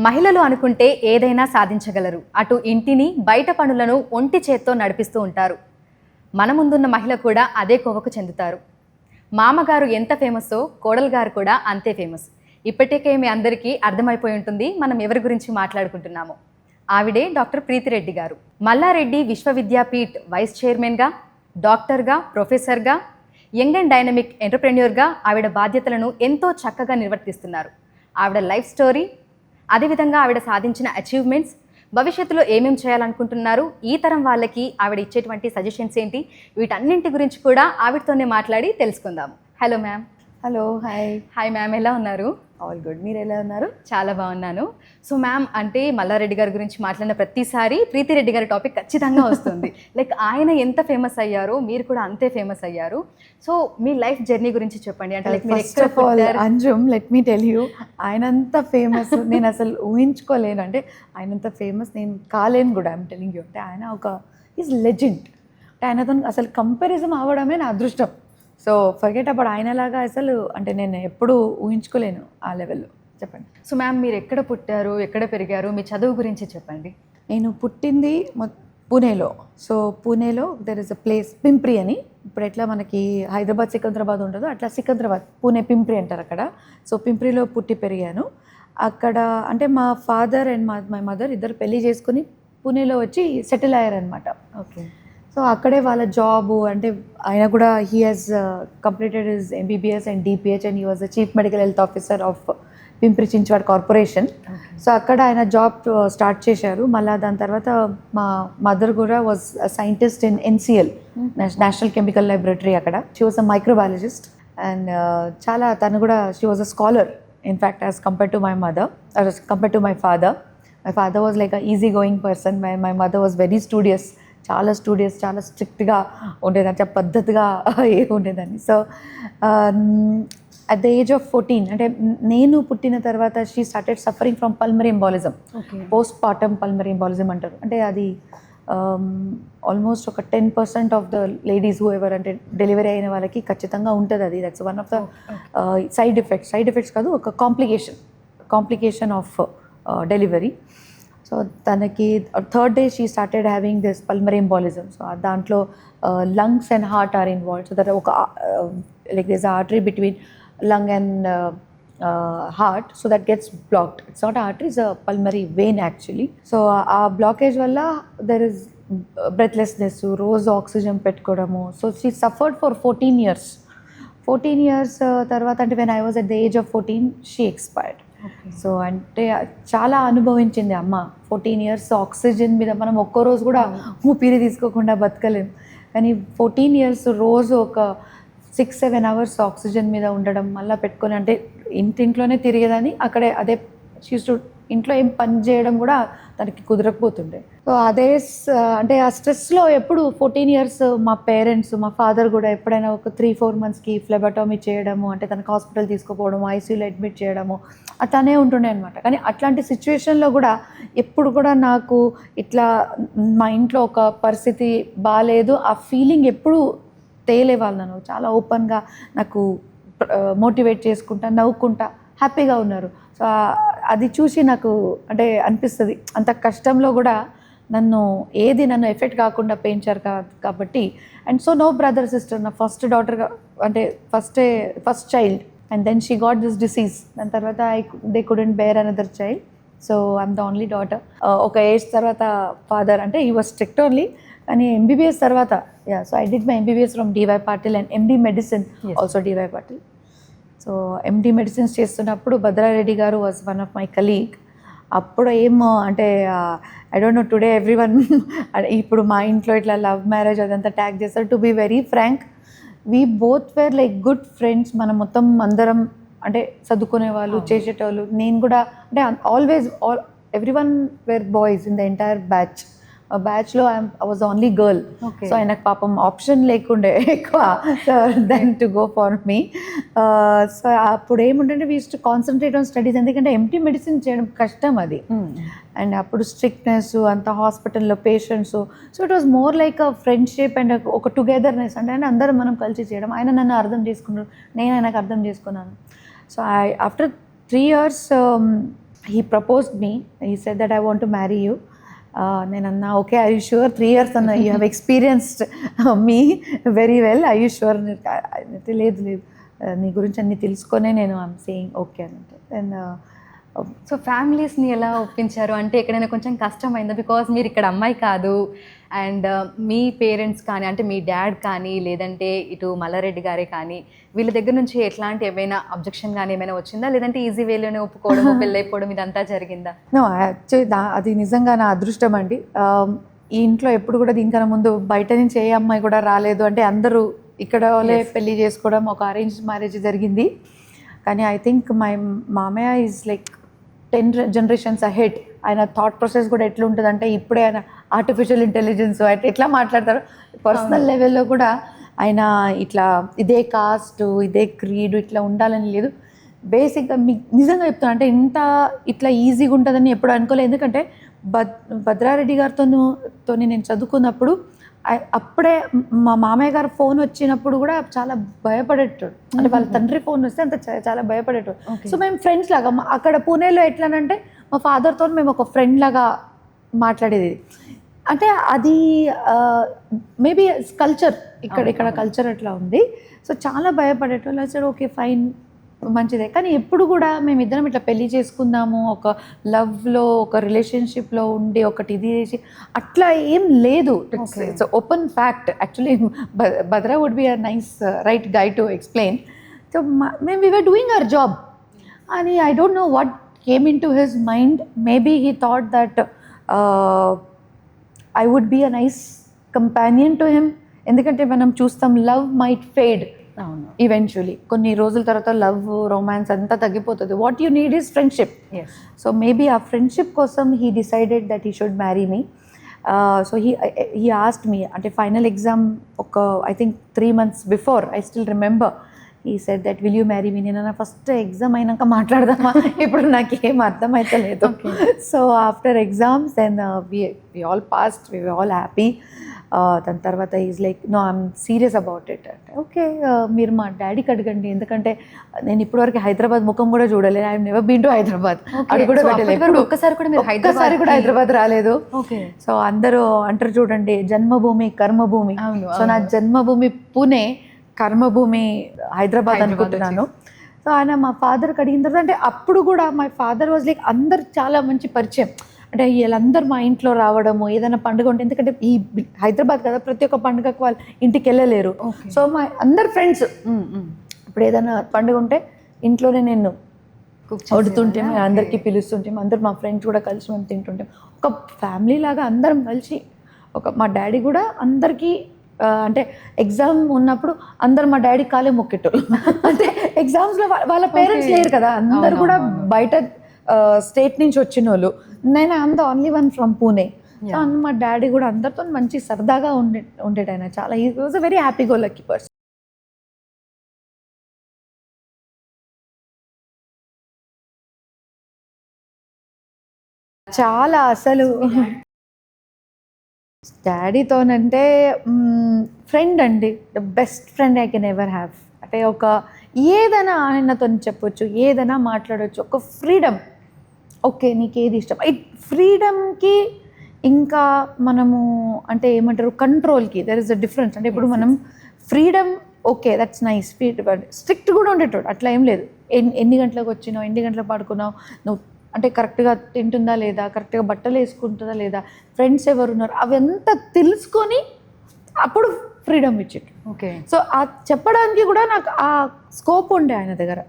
మహిళలు అనుకుంటే ఏదైనా సాధించగలరు. అటు ఇంటిని, బయట పనులను ఒంటి చేత్తో నడిపిస్తూ ఉంటారు. మన ముందున్న మహిళ కూడా అదే కోవకు చెందుతారు. మామగారు ఎంత ఫేమస్సో కోడలు గారు కూడా అంతే ఫేమస్. ఇప్పటికే మీ అందరికీ అర్థమైపోయి ఉంటుంది మనం ఎవరి గురించి మాట్లాడుకుంటున్నామో. ఆవిడే డాక్టర్ ప్రీతిరెడ్డి గారు. మల్లారెడ్డి విశ్వవిద్యాపీఠ్ వైస్ చైర్మన్గా, డాక్టర్గా, ప్రొఫెసర్గా, యంగ్ అండ్ డైనమిక్ ఎంటర్ప్రెన్యూర్గా ఆవిడ బాధ్యతలను ఎంతో చక్కగా నిర్వర్తిస్తున్నారు. ఆవిడ లైఫ్ స్టోరీ, అదేవిధంగా ఆవిడ సాధించిన అచీవ్మెంట్స్, భవిష్యత్తులో ఏమేమి చేయాలనుకుంటున్నారు, ఈ తరం వాళ్ళకి ఆవిడ ఇచ్చేటువంటి సజెషన్స్ ఏంటి, వీటన్నింటి గురించి కూడా ఆవిడతోనే మాట్లాడి తెలుసుకుందాము. Hello ma'am. Hello, hi. Hi ma'am, ఎలా ఉన్నారు? All good. మీరు ఎలా ఉన్నారు? చాలా బాగున్నాను. సో మ్యామ్, అంటే మల్లారెడ్డి గారి గురించి మాట్లాడిన ప్రతిసారి ప్రీతిరెడ్డి గారి టాపిక్ ఖచ్చితంగా వస్తుంది. లైక్ ఆయన ఎంత ఫేమస్ అయ్యారో మీరు కూడా అంతే ఫేమస్ అయ్యారు. సో మీ లైఫ్ జర్నీ గురించి చెప్పండి. అంటే like first of all Anjum, let me tell you, ఆయనంత ఫేమస్ నేను అసలు ఊహించుకోలేను. అంటే ఆయనంత ఫేమస్ నేను కాలేను కూడా. I'm telling you. అంటే ఆయన ఒక ఈజ్ లెజెండ్. అంటే ఆయనతో అసలు కంపారిజన్ అవ్వడమే నా అదృష్టం. సో ఫర్గెట్ అబౌట్ ఆయనలాగా అసలు అంటే నేను ఎప్పుడూ ఊహించుకోలేను ఆ లెవెల్లో. చెప్పండి. సో మ్యామ్, మీరు ఎక్కడ పుట్టారు, ఎక్కడ పెరిగారు, మీ చదువు గురించి చెప్పండి. నేను పుట్టింది పూణేలో. సో పూణేలో there is a place Pimpri అని. ఇప్పుడు ఎట్లా మనకి హైదరాబాద్ సికింద్రాబాద్ ఉంటుందో అట్లా సికింద్రాబాద్, పూణే పింప్రి అంటారు అక్కడ. సో పింప్రిలో పుట్టి పెరిగాను. అక్కడ అంటే మా ఫాదర్ అండ్ మై మదర్ ఇద్దరు పెళ్లి చేసుకుని పూణేలో వచ్చి సెటిల్ అయ్యారనమాట. ఓకే. సో అక్కడే వాళ్ళ జాబు అంటే ఆయన కూడా he has completed his MBBS and DPH and he was the chief medical health officer of Pimpri Chinchwad corporation. So అక్కడ ఆయన జాబ్ స్టార్ట్ చేశారు. మళ్ళీ దాని తర్వాత మా మదర్ కూడా was scientist in NCL, national chemical laboratory. అక్కడ she was a microbiologist and చాలా తను కూడా she was a scholar in fact as compare to my mother, compare to my father. My father was like a easy going person. My mother was very studious, చాలా studious, చాలా స్ట్రిక్ట్గా ఉండేదాన్ని, చాలా పద్ధతిగా ఉండేదాన్ని. So at the age of 14 అంటే నేను పుట్టిన తర్వాత she started suffering from pulmonary embolism. Post partum pulmonary embolism అంటారు. అంటే అది ఆల్మోస్ట్ ఒక 10% of the ladies who ever అంటే డెలివరీ అయిన వాళ్ళకి ఖచ్చితంగా ఉంటుంది అది. That's one of the side effects కాదు, ఒక కాంప్లికేషన్ ఆఫ్ డెలివరీ. సో తనకి third day she started having this pulmonary embolism. So దాంట్లో lungs and heart are involved. So that ఒక like this artery between lung and heart, so that gets blocked. It's not an artery, it's a pulmonary vein actually. So ఆ blockage వల్ల there is breathlessness, రోజు oxygen పెట్టుకోవడము. So she suffered for 14 years తర్వాత అంటే when I was at the age of 14 she expired. So అంటే చాలా అనుభవించింది అమ్మ. 14 years ఆక్సిజన్ మీద మనం ఒక్కో రోజు కూడా ఊపిరి తీసుకోకుండా బతకలేం. కానీ 14 years రోజు ఒక 6-7 hours ఆక్సిజన్ మీద ఉండడం, మళ్ళీ పెట్టుకొని అంటే ఇంట్లోనే తిరిగేదాన్ని. అక్కడే అదే చూస్తూ ఇంట్లో ఏం పని చేయడం కూడా తనకి కుదరకపోతుండే. సో అదే అంటే ఆ స్ట్రెస్లో ఎప్పుడు 14 years మా పేరెంట్స్, మా ఫాదర్ కూడా ఎప్పుడైనా ఒక 3-4 monthsకి ఫ్లెబటోమీ చేయడము, అంటే తనకు హాస్పిటల్ తీసుకుపోవడము, ఐసీయూలో అడ్మిట్ చేయడము అట్లానే ఉంటుండే అనమాట. కానీ అట్లాంటి సిచ్యువేషన్లో కూడా ఎప్పుడు కూడా నాకు ఇట్లా మా ఇంట్లో ఒక పరిస్థితి బాగాలేదు ఆ ఫీలింగ్ ఎప్పుడు తేలేవాళ్ళు. నన్ను చాలా ఓపెన్గా నాకు మోటివేట్ చేసుకుంటా, నవ్వుకుంటా, హ్యాపీగా ఉన్నారు. సో అది చూసి నాకు అంటే అనిపిస్తుంది అంత కష్టంలో కూడా నన్ను ఎఫెక్ట్ కాకుండా పెంచారు కాబట్టి. And so no brother sister, నా ఫస్ట్ డాటర్గా అంటే first child. And then she got this disease. దాని తర్వాత they couldn't bear another child. So I'm the only daughter. ఒక ఏజ్ తర్వాత ఫాదర్ అంటే ఈ వాజ్ స్ట్రిక్ట్ ఓన్లీ. కానీ ఎంబీబీఎస్ తర్వాత so I did my MBBS from D Y Patil and MD medicine also D Y Patil. So MD medicines చేస్తున్నప్పుడు భద్రారెడ్డి గారు was one of my colleague. అప్పుడు ఏమో అంటే I don't know today everyone ఇప్పుడు మా ఇంట్లో ఇట్లా లవ్ మ్యారేజ్ అదంతా ట్యాగ్ చేస్తారు. To be very frank, we both were like good friends. మనం మొత్తం అందరం అంటే చదువుకునే వాళ్ళు, చేసేటోళ్ళు. నేను కూడా అంటే always everyone were boys in the entire బ్యాచ్లో I was only girl. So ఆయనకు పాపం ఆప్షన్ లేకుండే ఎక్కువ then to go for me. So అప్పుడు ఏముంటే we use to concentrate on studies, ఎందుకంటే ఎంటీ మెడిసిన్ చేయడం కష్టం అది. అండ్ అప్పుడు స్ట్రిక్ట్నెస్ అంత హాస్పిటల్లో patients. So it was more like a friendship and ఒక టుగెదర్నెస్. అంటే అందరం మనం కలిసి చేయడం. ఆయన నన్ను అర్థం చేసుకున్నారు, నేను ఆయనకు అర్థం చేసుకున్నాను. So after 3 years he proposed me, he said that I want to marry you. నేను అన్నా okay, I you sure? 3 years అన్న, you have experienced me very well, I you sure? లేదు లేదు, నీ గురించి అన్ని తెలుసుకొనే నేను ఐఎమ్ సేయింగ్ ఓకే అంటే. దెన్ సో ఫ్యామిలీస్ని ఎలా ఒప్పించారు? అంటే ఎక్కడైనా కొంచెం కష్టమైందా? బికాజ్ మీరు ఇక్కడ అమ్మాయి కాదు, అండ్ మీ పేరెంట్స్ కానీ, అంటే మీ డాడ్ కానీ, లేదంటే ఇటు మల్లారెడ్డి గారే కానీ, వీళ్ళ దగ్గర నుంచి ఎట్లాంటి ఏమైనా అబ్జెక్షన్ కానీ ఏమైనా వచ్చిందా? లేదంటే ఈజీ వేలోనే ఒప్పుకోవడం, పెళ్ళైపోవడం ఇదంతా జరిగిందా? నో, యాక్చువల్లీ అది నిజంగా నా అదృష్టం అండి. ఈ ఇంట్లో ఎప్పుడు కూడా దీనికన్నా ముందు బయట నుంచి ఏ అమ్మాయి కూడా రాలేదు. అంటే అందరూ ఇక్కడ వాళ్ళే పెళ్ళి చేసుకోవడం, ఒక అరేంజ్ మ్యారేజ్ జరిగింది. కానీ ఐ థింక్ మై మామయ్య ఈజ్ లైక్ 10 generations అహెడ్. ఆయన థాట్ ప్రాసెస్ కూడా ఎట్లుంటుంది అంటే, ఇప్పుడే ఆయన ఆర్టిఫిషియల్ ఇంటెలిజెన్స్ ఎట్లా మాట్లాడతారు, పర్సనల్ లెవెల్లో కూడా ఆయన ఇట్లా ఇదే కాస్ట్, ఇదే క్రీడ్ ఇట్లా ఉండాలని లేదు. బేసిక్గా మీకు నిజంగా చెప్తాను, అంటే ఇంత ఇట్లా ఈజీగా ఉంటుందని ఎప్పుడు అనుకోలేదు. ఎందుకంటే భద్రారెడ్డి గారితో నేను చదువుకున్నప్పుడు అప్పుడే మా మామయ్య గారు ఫోన్ వచ్చినప్పుడు కూడా చాలా భయపడేటోడు. అంటే వాళ్ళ తండ్రి ఫోన్ వస్తే అంత చాలా భయపడేటోడు. సో మేము ఫ్రెండ్స్ లాగా అక్కడ పూణేలో ఎట్లానంటే మా ఫాదర్తో మేము ఒక ఫ్రెండ్ లాగా మాట్లాడేది. అంటే అది మేబీ కల్చర్, ఇక్కడ కల్చర్ అట్లా ఉంది. సో చాలా భయపడేటోళ్ళు. సరే ఓకే ఫైన్, మంచిదే. కానీ ఎప్పుడు కూడా మేమిద్దరం ఇట్లా పెళ్లి చేసుకుందాము, ఒక లవ్లో, ఒక రిలేషన్షిప్లో ఉండి ఒకటి ఇది చేసి అట్లా ఏం లేదు. It's open fact. Actually Bhadra would be a nice right guy to explain. So మేము we were doing our job అని I don't know what came in to his mind. Maybe he thought that I would be a nice companion to him. ఎందుకంటే మనం చూస్తాం love might fade eventually. కొన్ని రోజుల తర్వాత love, romance అంతా తగ్గిపోతుంది. What you need is friendship. So maybe ఆ friendship కోసం he decided that he should marry me. So he asked me, అంటే ఫైనల్ ఎగ్జామ్ ఒక I think 3 months before, I still remember, he said that will you marry me. నేను first exam అయినాక మాట్లాడదామా, ఇప్పుడు నాకేం అర్థమైతలేదు. So after exams then we all passed, we all happy. దాని తర్వాత is like no I'm serious about it అంటే. Okay, మీరు మా డాడీకి అడగండి, ఎందుకంటే నేను ఇప్పటివరకు హైదరాబాద్ ముఖం కూడా చూడలేదు. I never been to Hyderabad, అది కూడా పెట్టలేదు. ఒక్కసారి కూడా హైదరాబాద్ రాలేదు. సో అందరూ అంటారు చూడండి, జన్మభూమి కర్మభూమి. సో నా జన్మభూమి పూణే, కర్మభూమి హైదరాబాద్ అనుకుంటున్నాను. సో ఆయన మా ఫాదర్కి అడిగిన తర్వాత, అంటే అప్పుడు కూడా మై ఫాదర్ వాజ్ లైక్ అందరు చాలా మంచి పరిచయం. అంటే వీళ్ళందరూ మా ఇంట్లో రావడము, ఏదైనా పండుగ ఉంటే, ఎందుకంటే ఈ హైదరాబాద్ కదా, ప్రతి ఒక్క పండుగకు వాళ్ళు ఇంటికి వెళ్ళలేరు. సో మా అందరు ఫ్రెండ్స్ ఇప్పుడు ఏదైనా పండుగ ఉంటే ఇంట్లోనే నేను వండుతుంటే, అందరికీ పిలుస్తుంటే, అందరు మా ఫ్రెండ్స్ కూడా కలిసి మేము తింటుంటాం. ఒక ఫ్యామిలీ లాగా అందరం కలిసి. మా డాడీ కూడా అందరికీ, అంటే ఎగ్జామ్ ఉన్నప్పుడు అందరు మా డాడీ కాలే మొక్కేటోళ్ళు. అంటే ఎగ్జామ్స్లో వాళ్ళ పేరెంట్స్ లేరు కదా, అందరు కూడా బయట స్టేట్ నుంచి వచ్చిన వాళ్ళు. నేను I'm the only one from Pune. So మా డాడీ కూడా అందరితో మంచి సరదాగా ఉండేట ఆయన. చాలా he was a very happy go lucky person. చాలా అసలు డాడీతోనంటే ఫ్రెండ్ అండి, the best friend I can ever have. అంటే ఒక ఏదైనా ఆయనతో చెప్పొచ్చు, ఏదైనా మాట్లాడవచ్చు, ఒక ఫ్రీడమ్. ఓకే నీకు ఏది ఇష్టం, ఈ ఫ్రీడమ్కి ఇంకా మనము అంటే ఏమంటారు కంట్రోల్కి దెర్ ఇస్ అ డిఫరెన్స్. అంటే ఇప్పుడు మనం freedom okay that's nice, strict కూడా ఉండేటోడు, అట్లా ఏం లేదు. ఎన్ని గంటలకు వచ్చినావు, ఎన్ని గంటలకు పడుకున్నావు, నువ్వు అంటే కరెక్ట్గా తింటుందా లేదా, కరెక్ట్గా బట్టలు వేసుకుంటుందా లేదా, ఫ్రెండ్స్ ఎవరున్నారు, అవంతా తెలుసుకొని అప్పుడు ఫ్రీడమ్ ఇచ్చేటు. ఓకే. సో ఆ చెప్పడానికి కూడా నాకు ఆ స్కోప్ ఉండే ఆయన దగ్గర.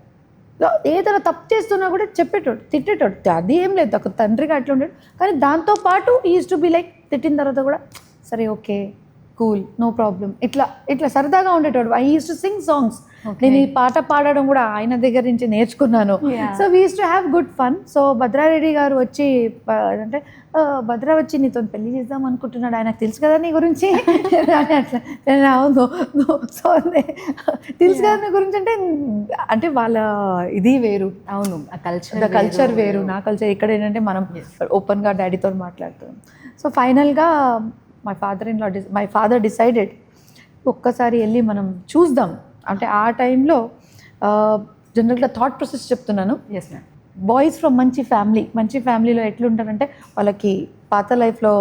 ఏదైనా తప్పు చేస్తున్నా కూడా చెప్పేటోడు, తిట్టేటోడు. అది ఏం లేదు, ఒక తండ్రిగా అట్లా ఉండేది. కానీ దాంతోపాటు ఈజ్ టు బి లైక్, తిట్టిన తర్వాత కూడా సరే ఓకే కూల్ నో ప్రాబ్లం, ఇట్లా సరదాగా ఉండేటోడు. I use to sing songs. నేను ఈ పాట పాడడం కూడా ఆయన దగ్గర నుంచి నేర్చుకున్నాను. So we use to have good fun. So Bhadra Reddy గారు వచ్చి అంటే భద్ర వచ్చి నీతో పెళ్లి చేద్దాం అనుకుంటున్నాడు, ఆయనకు తెలుసు కదా నీ గురించి. అట్లా అవును, సో తెలుసు కదా నీ గురించి అంటే వాళ్ళ ఇది వేరు. అవును, కల్చర్ వేరు, నా కల్చర్. ఇక్కడ ఏంటంటే మనం ఓపెన్గా డాడీతో మాట్లాడుతున్నాం. సో ఫైనల్గా మై ఫాదర్ డిసైడెడ్ ఒక్కసారి వెళ్ళి మనం చూద్దాం. అంటే ఆ టైంలో జనరల్గా థాట్ ప్రాసెస్ చెప్తున్నాను. Yes ma'am. బాయ్స్ ఫ్రమ్ మంచి ఫ్యామిలీలో ఎట్లుంటారంటే వాళ్ళకి పాత లైఫ్లో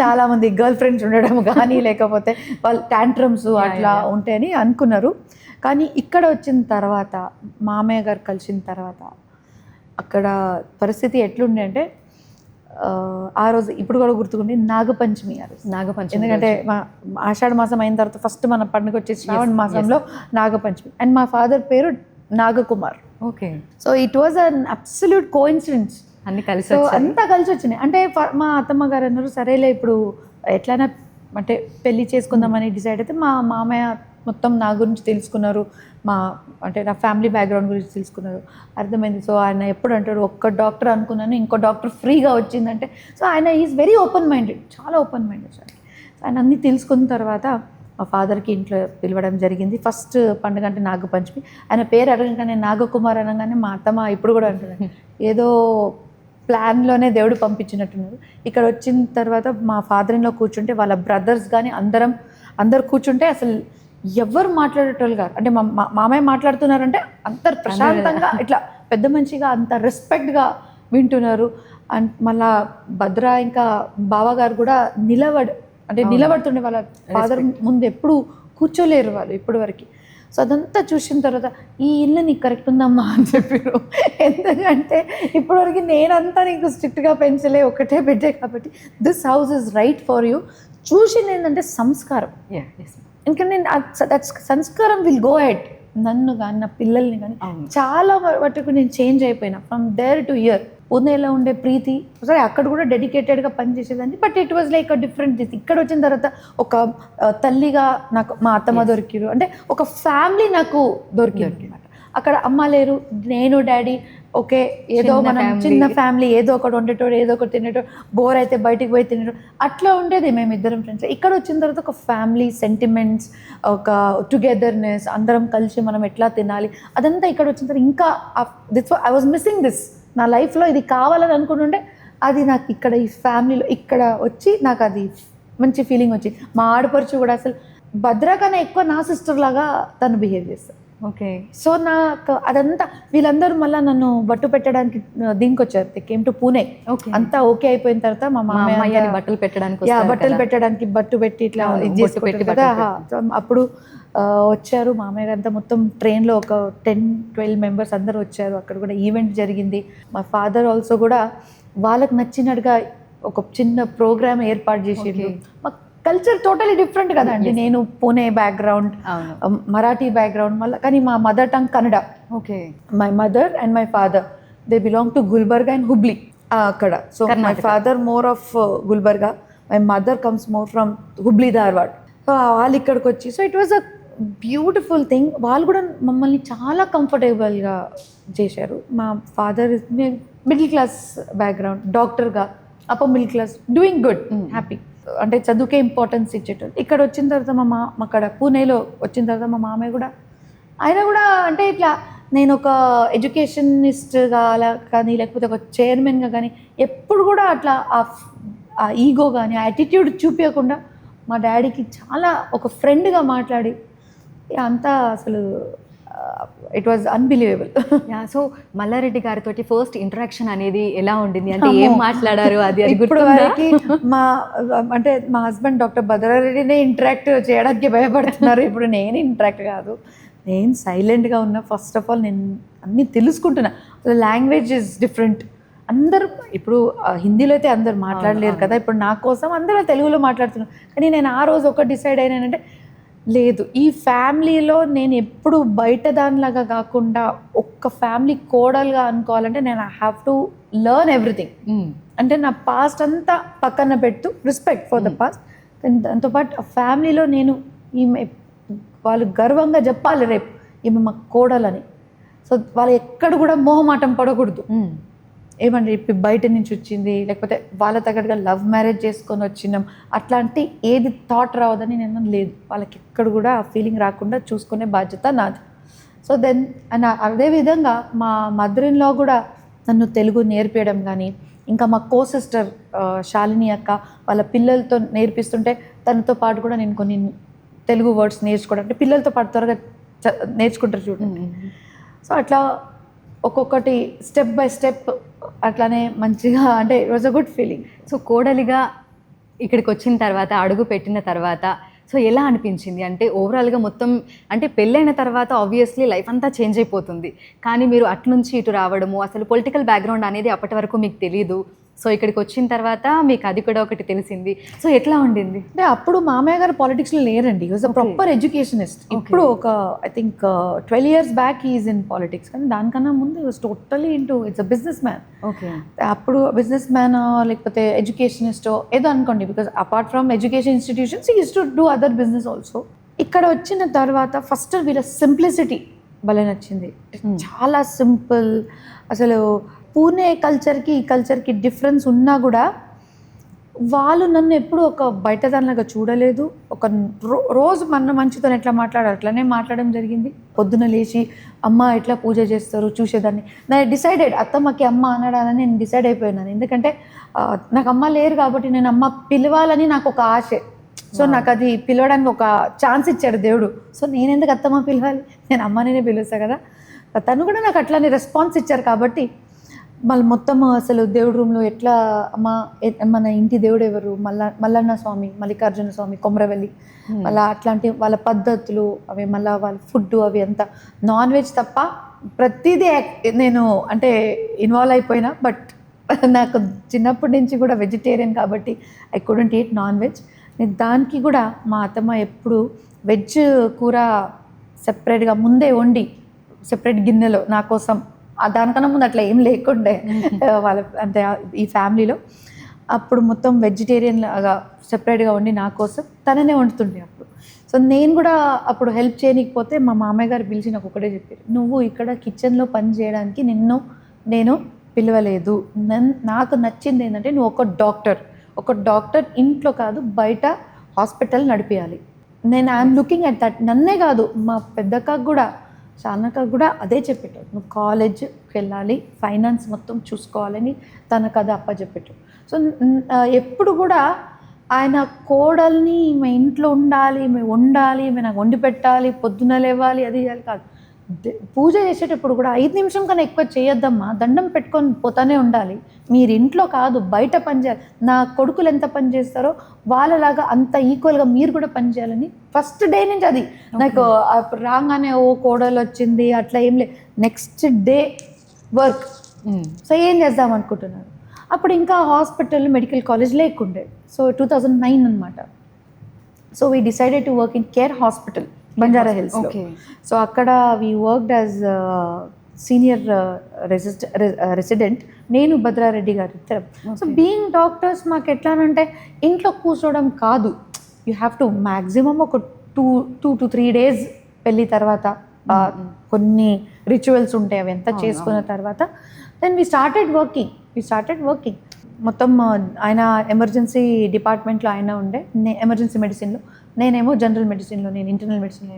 చాలామంది గర్ల్ ఫ్రెండ్స్ ఉండడం కానీ లేకపోతే వాళ్ళు టాంట్రమ్స్ అట్లా ఉంటాయని అనుకున్నారు. కానీ ఇక్కడ వచ్చిన తర్వాత మామయ్య గారు కలిసిన తర్వాత అక్కడ పరిస్థితి ఎట్లుండే అంటే ఆ రోజు ఇప్పుడు కూడా గుర్తుకుంది నాగపంచమి. ఆ రోజు నాగపంచమి, ఎందుకంటే మా ఆషాఢ మాసం అయిన తర్వాత ఫస్ట్ మన పండుగ వచ్చేసి శ్రావణ మాసంలో నాగపంచమి. అండ్ మా ఫాదర్ పేరు Nagakumar. Okay. So it was an absolute coincidence. అన్ని కలిసి సో అంతా కలిసి వచ్చినాయి. అంటే మా అత్తమ్మ గారు అన్నారు సరేలే ఇప్పుడు ఎట్లయినా అంటే పెళ్లి చేసుకుందామని డిసైడ్ అయితే మా మామయ్య మొత్తం నా గురించి తెలుసుకున్నారు, అంటే నా ఫ్యామిలీ బ్యాక్గ్రౌండ్ గురించి తెలుసుకున్నారు, అర్థమైంది. సో ఆయన ఎప్పుడు అంటాడు ఒక్క డాక్టర్ అనుకున్నాను ఇంకో డాక్టర్ ఫ్రీగా వచ్చిందంటే, సో ఆయన ఈజ్ వెరీ ఓపెన్ మైండెడ్, చాలా ఓపెన్ మైండెడ్ సార్. ఆయన అన్నీ తెలుసుకున్న తర్వాత మా ఫాదర్కి ఇంట్లో పిలవడం జరిగింది. ఫస్ట్ పండుగ అంటే నాగపంచమి. ఆయన పేరు అడగగానే నాగకుమార్ అనగానే మా అత్తమ్మ ఇప్పుడు కూడా అంటున్నాను ఏదో ప్లాన్లోనే దేవుడు పంపించినట్టున్నారు. ఇక్కడ వచ్చిన తర్వాత మా ఫాదర్ ఇన్లో కూర్చుంటే వాళ్ళ బ్రదర్స్ కానీ అందరు కూర్చుంటే అసలు ఎవరు మాట్లాడేటోళ్ళు గారు. అంటే మామయ్య మాట్లాడుతున్నారంటే అందరు ప్రశాంతంగా ఇట్లా పెద్ద మనిషిగా అంత రెస్పెక్ట్గా వింటున్నారు. అండ్ మళ్ళా భద్ర ఇంకా బావగారు కూడా నిలబడుతుండే వాళ్ళ ఫాదర్ ముందు ఎప్పుడు కూర్చోలేరు వాళ్ళు ఇప్పటి వరకు. సో అదంతా చూసిన తర్వాత ఈ ఇల్లు నీకు కరెక్ట్ ఉందమ్మా అని చెప్పారు. ఎందుకంటే ఇప్పటివరకు నేనంతా నీకు స్ట్రిక్ట్గా పెంచలే, ఒకటే బిడ్డే కాబట్టి this house is right for you. చూసింది ఏంటంటే సంస్కారం. ఎందుకంటే సంస్కారం విల్ గో హెడ్. నన్ను కానీ నా పిల్లల్ని కానీ చాలా మటుకు నేను చేంజ్ అయిపోయినా ఫ్రమ్ దేర్ టు ఇయర్. పూణేలో ఉండే ప్రీతి సరే అక్కడ కూడా డెడికేటెడ్గా పనిచేసేదాన్ని, but it was like a different thing. ఇక్కడ వచ్చిన తర్వాత ఒక తల్లిగా నాకు మా అత్తమ్మ దొరికిరు, అంటే ఒక ఫ్యామిలీ నాకు దొరికింది అనమాట. అక్కడ అమ్మ లేరు, నేను డాడీ ఓకే, ఏదో మనం చిన్న ఫ్యామిలీ, ఏదో ఒకటి వండేటోడు, ఏదో ఒకటి తినేటోడు, బోర్ అయితే బయటికి పోయి తినేటోడు, అట్లా ఉండేది మేమిద్దరం ఫ్రెండ్స్. ఇక్కడ వచ్చిన తర్వాత ఒక ఫ్యామిలీ సెంటిమెంట్స్, ఒక టుగెదర్నెస్, అందరం కలిసి మనం ఎట్లా తినాలి, అదంతా ఇక్కడ వచ్చిన తర్వాత ఇంకా ఐ వాజ్ మిస్సింగ్ దిస్. నా లైఫ్లో ఇది కావాలని అనుకుంటుంటే అది నాకు ఇక్కడ ఈ ఫ్యామిలీలో ఇక్కడ వచ్చి నాకు అది మంచి ఫీలింగ్ వచ్చింది. మా ఆడపడుచు కూడా అసలు భద్ర కన్నా ఎక్కువ నా సిస్టర్ లాగా తను బిహేవ్ చేస్తాను. ఓకే. సో నాకు అదంతా వీళ్ళందరూ మళ్ళీ నన్ను బట్టు పెట్టడానికి దీనికి వచ్చారు. They came to Pune. అంతా ఓకే అయిపోయిన తర్వాత మా మామయ్య బట్టలు పెట్టడానికి బట్టు పెట్టి ఇట్లా ఇది కదా, అప్పుడు వచ్చారు మామయ్య గారు అంతా. మొత్తం ట్రైన్లో ఒక 10-12 మెంబర్స్ అందరూ వచ్చారు. అక్కడ కూడా ఈవెంట్ జరిగింది. మా ఫాదర్ ఆల్సో కూడా వాళ్ళకి నచ్చినట్టుగా ఒక చిన్న ప్రోగ్రామ్ ఏర్పాటు చేసిండు. మా కల్చర్ టోటలీ డిఫరెంట్ కదా అండి. నేను పూణే బ్యాక్గ్రౌండ్, మరాఠీ బ్యాక్గ్రౌండ్, మళ్ళీ కానీ మా mother tongue Kannada. Okay. My mother and my father they belong to Gulbarga and Hubli అక్కడ. So my father more of Gulbarga, my mother comes more from Hubli Dharwad. So వాళ్ళు ఇక్కడికి వచ్చి, so it was a beautiful thing. వాళ్ళు కూడా మమ్మల్ని చాలా కంఫర్టబుల్గా చేశారు. మా ఫాదర్ మిడిల్ క్లాస్ బ్యాక్గ్రౌండ్, డాక్టర్గా, upper middle class, doing good, happy, అంటే చదువుకే ఇంపార్టెన్స్ ఇచ్చేటోళ్ళు. ఇక్కడ వచ్చిన తర్వాత అక్కడ పూణేలో వచ్చిన తర్వాత మా మామయ్య కూడా ఆయన కూడా అంటే ఇట్లా నేను ఒక ఎడ్యుకేషనిస్ట్గా అలా కానీ లేకపోతే ఒక చైర్మన్గా కానీ ఎప్పుడు కూడా అట్లా ఆ ఈగో కానీ ఆ యాటిట్యూడ్ చూపించకుండా మా డాడీకి చాలా ఒక ఫ్రెండ్గా మాట్లాడి అంతా అసలు it was unbelievable. So Malla Reddy గారితో ఫస్ట్ ఇంటరాక్షన్ అనేది ఎలా ఉండింది, అంటే ఏం మాట్లాడారు అది ఇప్పుడు వరకు అంటే మా హస్బెండ్ డాక్టర్ భద్రారెడ్డినే ఇంటరాక్ట్ చేయడానికి భయపడుతున్నారు. ఇప్పుడు నేను ఇంటరాక్ట్ కాదు, నేను సైలెంట్గా ఉన్నా. ఫస్ట్ ఆఫ్ ఆల్ నేను అన్నీ తెలుసుకుంటున్నా. Language is different. అందరూ ఇప్పుడు హిందీలో అయితే అందరు మాట్లాడలేరు కదా, ఇప్పుడు నా కోసం అందరూ తెలుగులో మాట్లాడుతున్నారు. కానీ నేను ఆ రోజు ఒక డిసైడ్ అయినానంటే లేదు, ఈ ఫ్యామిలీలో నేను ఎప్పుడు బయట దానిలాగా కాకుండా ఒక్క ఫ్యామిలీ కోడలుగా అనుకోవాలంటే నేను I have to learn everything. అంటే నా పాస్ట్ అంతా పక్కన పెట్టు, రెస్పెక్ట్ ఫర్ ద పాస్ట్, దాంతోపాటు ఆ ఫ్యామిలీలో నేను ఈమె వాళ్ళు గర్వంగా చెప్పాలి రేపు ఈమె మా కోడలని. సో వాళ్ళు ఎక్కడ కూడా మోహమాటం పడకూడదు. ఏమంటే ఇప్పుడు బయట నుంచి వచ్చింది, లేకపోతే వాళ్ళ తగ్గట్టుగా లవ్ మ్యారేజ్ చేసుకొని వచ్చినాం, అట్లాంటి ఏది థాట్ రావద్దని నేను లేదు. వాళ్ళకి ఎక్కడ కూడా ఆ ఫీలింగ్ రాకుండా చూసుకునే బాధ్యత నాది. సో దెన్ అండ్ అదేవిధంగా మా మదర్ ఇన్ లా కూడా నన్ను తెలుగు నేర్పించడం కానీ, ఇంకా మా కో సిస్టర్ శాలిని అక్క వాళ్ళ పిల్లలతో నేర్పిస్తుంటే తనతో పాటు కూడా నేను కొన్ని తెలుగు వర్డ్స్ నేర్చుకోవడం, అంటే పిల్లలతో పాటు త్వరగా నేర్చుకుంటారు చూడండి. సో అట్లా ఒక్కొక్కటి స్టెప్ బై స్టెప్ అట్లానే మంచిగా, అంటే it was a good feeling. So కోడలిగా ఇక్కడికి వచ్చిన తర్వాత, అడుగు పెట్టిన తర్వాత సో ఎలా అనిపించింది? అంటే ఓవరాల్గా మొత్తం అంటే పెళ్ళైన తర్వాత ఆబ్వియస్లీ లైఫ్ అంతా చేంజ్ అయిపోతుంది. కానీ మీరు అట్నుంచి ఇటు రావడము, అసలు పొలిటికల్ బ్యాక్గ్రౌండ్ అనేది అప్పటి వరకు మీకు తెలీదు. సో ఇక్కడికి వచ్చిన తర్వాత మీకు అది కూడా ఒకటి తెలిసింది. సో ఎట్లా ఉండింది? అంటే అప్పుడు మామయ్య గారు పాలిటిక్స్లో లేరండి. He was a proper educationist. ఇప్పుడు ఒక I think 12 years back he is in politics. కానీ దానికన్నా ముందు he was totally into it's a business man. Okay. అప్పుడు బిజినెస్ మ్యాన్ లేకపోతే ఎడ్యుకేషనిస్టో ఏదో అనుకోండి, because apart from education institutions he use to do other business also. ఇక్కడ వచ్చిన తర్వాత ఫస్ట్ వీళ్ళ సింప్లిసిటీ భలే నచ్చింది. చాలా సింపుల్. అసలు పూణే కల్చర్కి ఈ కల్చర్కి డిఫరెన్స్ ఉన్నా కూడా వాళ్ళు నన్ను ఎప్పుడు ఒక బయటదానిలాగా చూడలేదు. ఒక రోజు మన మంచితో ఎట్లా మాట్లాడారు అట్లనే మాట్లాడడం జరిగింది. పొద్దున లేచి అమ్మ ఎట్లా పూజ చేస్తారు చూసేదాన్ని. నేను డిసైడెడ్ అత్తమ్మకి అమ్మ అనడాలని నేను డిసైడ్ అయిపోయినాను. ఎందుకంటే నాకు అమ్మ లేరు కాబట్టి నేను అమ్మ పిలవాలని నాకు ఒక ఆశ. సో నాకు అది పిలవడానికి ఒక ఛాన్స్ ఇచ్చాడు దేవుడు. సో నేను ఎందుకు అత్తమ్మ పిలవాలి, నేను అమ్మనే పిలుస్తాను కదా. తను కూడా నాకు అట్లానే రెస్పాన్స్ ఇచ్చారు కాబట్టి మళ్ళీ మొత్తం అసలు దేవుడి రూమ్లో ఎట్లా మన ఇంటి దేవుడు ఎవరు, మల్లన్న స్వామి, మల్లికార్జున స్వామి, కొమరవెల్లి, మళ్ళీ అట్లాంటి వాళ్ళ పద్ధతులు అవి, మళ్ళీ వాళ్ళ ఫుడ్ అవి అంతా నాన్ వెజ్ తప్ప ప్రతిదీ నేను అంటే ఇన్వాల్వ్ అయిపోయినా. బట్ నాకు చిన్నప్పటి నుంచి కూడా వెజిటేరియన్ కాబట్టి I couldn't eat non veg. నేను దానికి కూడా మా అత్తమ్మ ఎప్పుడు వెజ్ కూర సెపరేట్గా ముందే వండి సెపరేట్ గిన్నెలో నా కోసం, దానికన్నా ముందు అట్లా ఏం లేకుండే వాళ్ళ అంటే ఈ ఫ్యామిలీలో. అప్పుడు మొత్తం వెజిటేరియన్ లాగా సెపరేట్గా వండి నా కోసం తననే వండుతుండే అప్పుడు. సో నేను కూడా అప్పుడు హెల్ప్ చేయకపోతే మా మామయ్య గారు పిలిచి నాకు ఒకటే చెప్పారు, నువ్వు ఇక్కడ కిచెన్లో పని చేయడానికి నేను పిలవలేదు. నాకు నచ్చింది ఏంటంటే నువ్వు ఒక డాక్టర్ ఇంట్లో కాదు బయట హాస్పిటల్ నడిపించాలి. నేను ఐఎమ్ లుకింగ్ అట్ దట్. నన్నే కాదు మా పెద్దక్కకు కూడా చానక్క కూడా అదే చెప్పేటాడు, నువ్వు కాలేజ్కి వెళ్ళాలి, ఫైనాన్స్ మొత్తం చూసుకోవాలని తనకు అది అప్పచెప్పేటాడు. సో ఎప్పుడు కూడా ఆయన కోడల్ని ఈమె ఇంట్లో ఉండాలి, ఈమె వండాలి, ఈమె నాకు వండి పెట్టాలి, పొద్దున లేవాలి, అది చేయాలి కాదు. పూజ చేసేటప్పుడు కూడా 5 నిమిషం కన్నా ఎక్కువ చేయొద్దమ్మా, దండం పెట్టుకొని పోతానే ఉండాలి. మీరు ఇంట్లో కాదు బయట పని చేయాలి. నా కొడుకులు ఎంత పని చేస్తారో వాళ్ళలాగా అంత ఈక్వల్గా మీరు కూడా పని చేయాలని ఫస్ట్ డే నుంచి అది నాకు రాగానే ఓ కోడలు వచ్చింది అట్లా ఏం లేదు. Next day work. సో ఏం చేద్దాం అనుకుంటున్నారు. అప్పుడు ఇంకా హాస్పిటల్ మెడికల్ కాలేజ్ లేకుండే. సో 2009 అనమాట. So we decided to work in care hospital Banjara hills. So అక్కడ we worked as senior resident, నేను భద్రారెడ్డి గారు ఇద్దరం. సో బీయింగ్ డాక్టర్స్ మాకు ఎట్లానంటే ఇంట్లో కూర్చోవడం కాదు, యూ హ్యావ్ టు మ్యాక్సిమం ఒక 2 to 3 days పెళ్ళి తర్వాత కొన్ని రిచువల్స్ ఉంటాయి, అవి ఎంత చేసుకున్న తర్వాత దెన్ వీ స్టార్టెడ్ వర్కింగ్. మొత్తం ఆయన ఎమర్జెన్సీ డిపార్ట్మెంట్లో ఆయన ఉండే, ఎమర్జెన్సీ మెడిసిన్లో, నేనేమో జనరల్ మెడిసిన్లో, నేను ఇంటర్నల్ మెడిసిన్లో.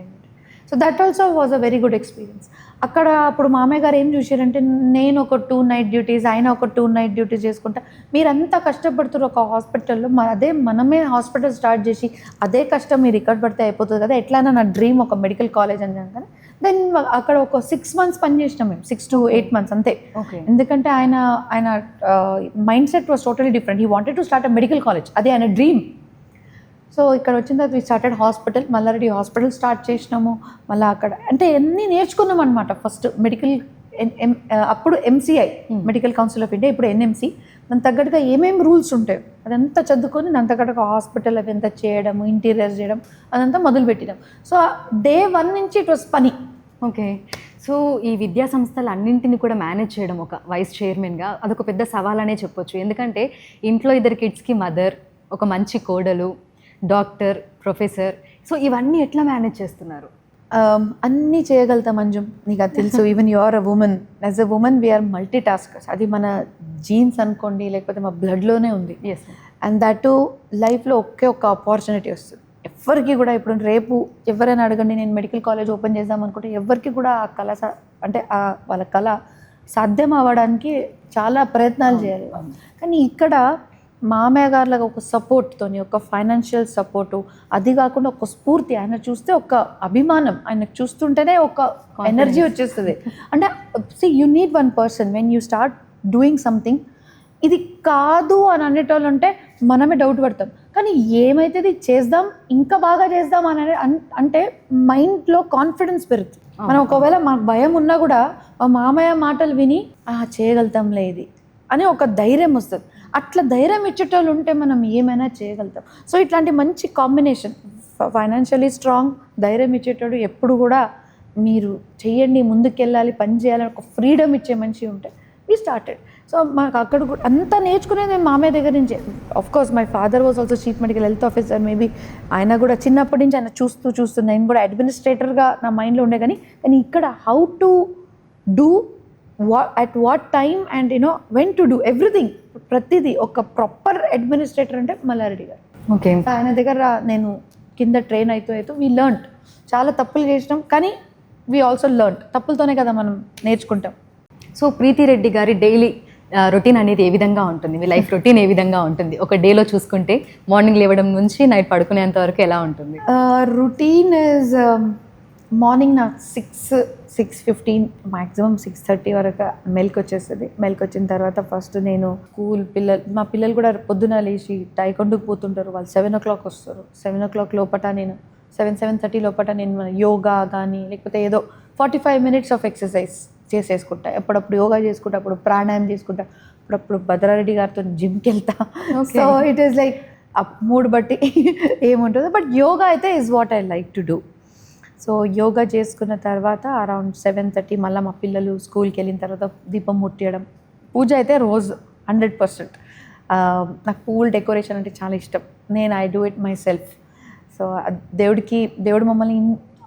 So that also was a very good experience. అక్కడ అప్పుడు మామయ్య గారు ఏం చూశారంటే నేను ఒక 2 night డ్యూటీస్, ఆయన ఒక 2 night డ్యూటీస్ చేసుకుంటా, మీరంతా కష్టపడుతున్నారు ఒక హాస్పిటల్లో, మనమే హాస్పిటల్ స్టార్ట్ చేసి అదే కష్టం మీరు ఇక్కడ పడితే అయిపోతుంది కదా, ఎట్లయినా నా డ్రీమ్ ఒక మెడికల్ కాలేజ్ అని కానీ. దెన్ అక్కడ ఒక 6 months పనిచేసినాం మేము, 6 to 8 months అంతే. ఎందుకంటే ఆయన mind set was totally different. He wanted to start a medical college, అది ఆయన డ్రీమ్. సో ఇక్కడ వచ్చిన తర్వాత we started hospital, Malla Reddy hospital start చేసినాము. మళ్ళీ అక్కడ అంటే అన్నీ నేర్చుకున్నాం అనమాట. ఫస్ట్ మెడికల్ అప్పుడు MCI medical council of India, ఇప్పుడు NMC. దాని తగ్గట్టుగా ఏమేమి రూల్స్ ఉంటాయి అదంతా చదువుకొని దాని తగ్గట్టుగా హాస్పిటల్ అవి అంతా చేయడము, ఇంటీరియర్స్ చేయడం అదంతా మొదలుపెట్టినాం. సో Day 1 నుంచి ఇట్ వాస్ పని. ఓకే. సో ఈ విద్యా సంస్థలు అన్నింటినీ కూడా మేనేజ్ చేయడం ఒక వైస్ చైర్మన్గా అదొక పెద్ద సవాలనే చెప్పొచ్చు. ఎందుకంటే ఇంట్లో 2 kidsకి మదర్, ఒక మంచి కోడలు, డాక్టర్, ప్రొఫెసర్. సో ఇవన్నీ ఎట్లా మేనేజ్ చేస్తున్నారు? అన్నీ చేయగలుగుతాం అంజుమ్, నీకు అది తెలుసు. Even you are a woman, as a woman we're multi taskers. అది మన జీన్స్ అనుకోండి, లేకపోతే మా బ్లడ్లోనే ఉంది. అండ్ దట్ లైఫ్లో ఒక్క ఆపర్చునిటీ వస్తుంది ఎవరికి కూడా. ఇప్పుడు రేపు ఎవరైనా అడగండి, నేను మెడికల్ కాలేజ్ ఓపెన్ చేద్దాం అనుకుంటే ఎవరికి కూడా ఆ కళ అంటే వాళ్ళ కళ సాధ్యం అవ్వడానికి చాలా ప్రయత్నాలు చేయాలి. కానీ ఇక్కడ మామయ్య గారిలాగా ఒక సపోర్ట్తోని, ఒక ఫైనాన్షియల్ సపోర్టు, అది కాకుండా ఒక స్ఫూర్తి, ఆయన చూస్తే ఒక అభిమానం, ఆయనకు చూస్తుంటేనే ఒక ఎనర్జీ వచ్చేస్తుంది. అంటే you need one person when you start doing something, ఇది కాదు అని అనేటోళ్ళు ఉంటే మనమే డౌట్ పడతాం, కానీ ఏమైతుంది చేద్దాం, ఇంకా బాగా చేద్దాం అని అంటే మైండ్లో కాన్ఫిడెన్స్ పెరుగుతుంది. మనం ఒకవేళ మాకు భయం ఉన్నా కూడా మా మామయ్య మాటలు విని చేయగలుగుతాంలే ఇది అని ఒక ధైర్యం వస్తుంది. అట్లా ధైర్యం ఇచ్చేటోళ్ళు ఉంటే మనం ఏమైనా చేయగలుగుతాం. సో ఇట్లాంటి మంచి కాంబినేషన్, ఫైనాన్షియలీ స్ట్రాంగ్, ధైర్యం ఇచ్చేటోడు, ఎప్పుడు కూడా మీరు చెయ్యండి, ముందుకెళ్ళాలి, పని చేయాలని ఒక ఫ్రీడమ్ ఇచ్చే మనిషి ఉంటే వీ స్టార్టెడ్. సో మాకు అక్కడ కూడా అంతా నేర్చుకునేది మేము మామయ్య దగ్గర నుంచే. Of course my father was also chief medical health officer. Maybe ఆయన కూడా చిన్నప్పటి నుంచి ఆయన చూస్తూ నేను కూడా అడ్మినిస్ట్రేటర్గా నా మైండ్లో ఉండే, కానీ ఇక్కడ how to do at what time and when to do everything, ప్రతిదీ ఒక ప్రాపర్ అడ్మినిస్ట్రేటర్ అంటే మల్లారెడ్డి గారు. ఓకే, ఆయన దగ్గర నేను కింద ట్రైన్ అవుతూ వీ లర్న్డ్. చాలా తప్పులు చేసినాం, కానీ వీ ఆల్సో లర్న్డ్. తప్పులతోనే కదా మనం నేర్చుకుంటాం. సో ప్రీతి రెడ్డి గారి డైలీ రొటీన్ అనేది ఏ విధంగా ఉంటుంది? మీ లైఫ్ రొటీన్ ఏ విధంగా ఉంటుంది? ఒక డేలో చూసుకుంటే మార్నింగ్ లేవడం నుంచి నైట్ పడుకునేంత వరకు ఎలా ఉంటుంది? రొటీన్ ఇస్ మార్నింగ్ నాకు 6:15 మ్యాక్సిమం 6:30 వరకు మెల్క్ వచ్చేస్తుంది. మెల్క్ వచ్చిన తర్వాత ఫస్ట్ నేను మా పిల్లలు కూడా పొద్దున లేచి టైకొండకు పోతుంటారు. వాళ్ళు 7 o'clock వస్తారు. 7 o'clock లోపల నేను 7:30 లోపల నేను యోగా కానీ లేకపోతే ఏదో 45 minutes ఆఫ్ ఎక్సర్సైజ్ చేసేసుకుంటా. ఎప్పుడప్పుడు యోగా చేసుకుంటా, అప్పుడు ప్రాణాయామం చేసుకుంటా, అప్పుడప్పుడు భద్రారెడ్డి గారితో జిమ్కి వెళ్తా. So it is like mood బట్టి ఏముంటుందో, బట్ యోగా అయితే is what I like to do. So yoga చేసుకున్న తర్వాత అరౌండ్ 7:30 మళ్ళీ మా పిల్లలు స్కూల్కి వెళ్ళిన తర్వాత దీపం ముట్టియడం. పూజ అయితే రోజు 100%. నాకు పూల్ డెకరేషన్ అంటే చాలా ఇష్టం. I do it my self. So దేవుడు మమ్మల్ని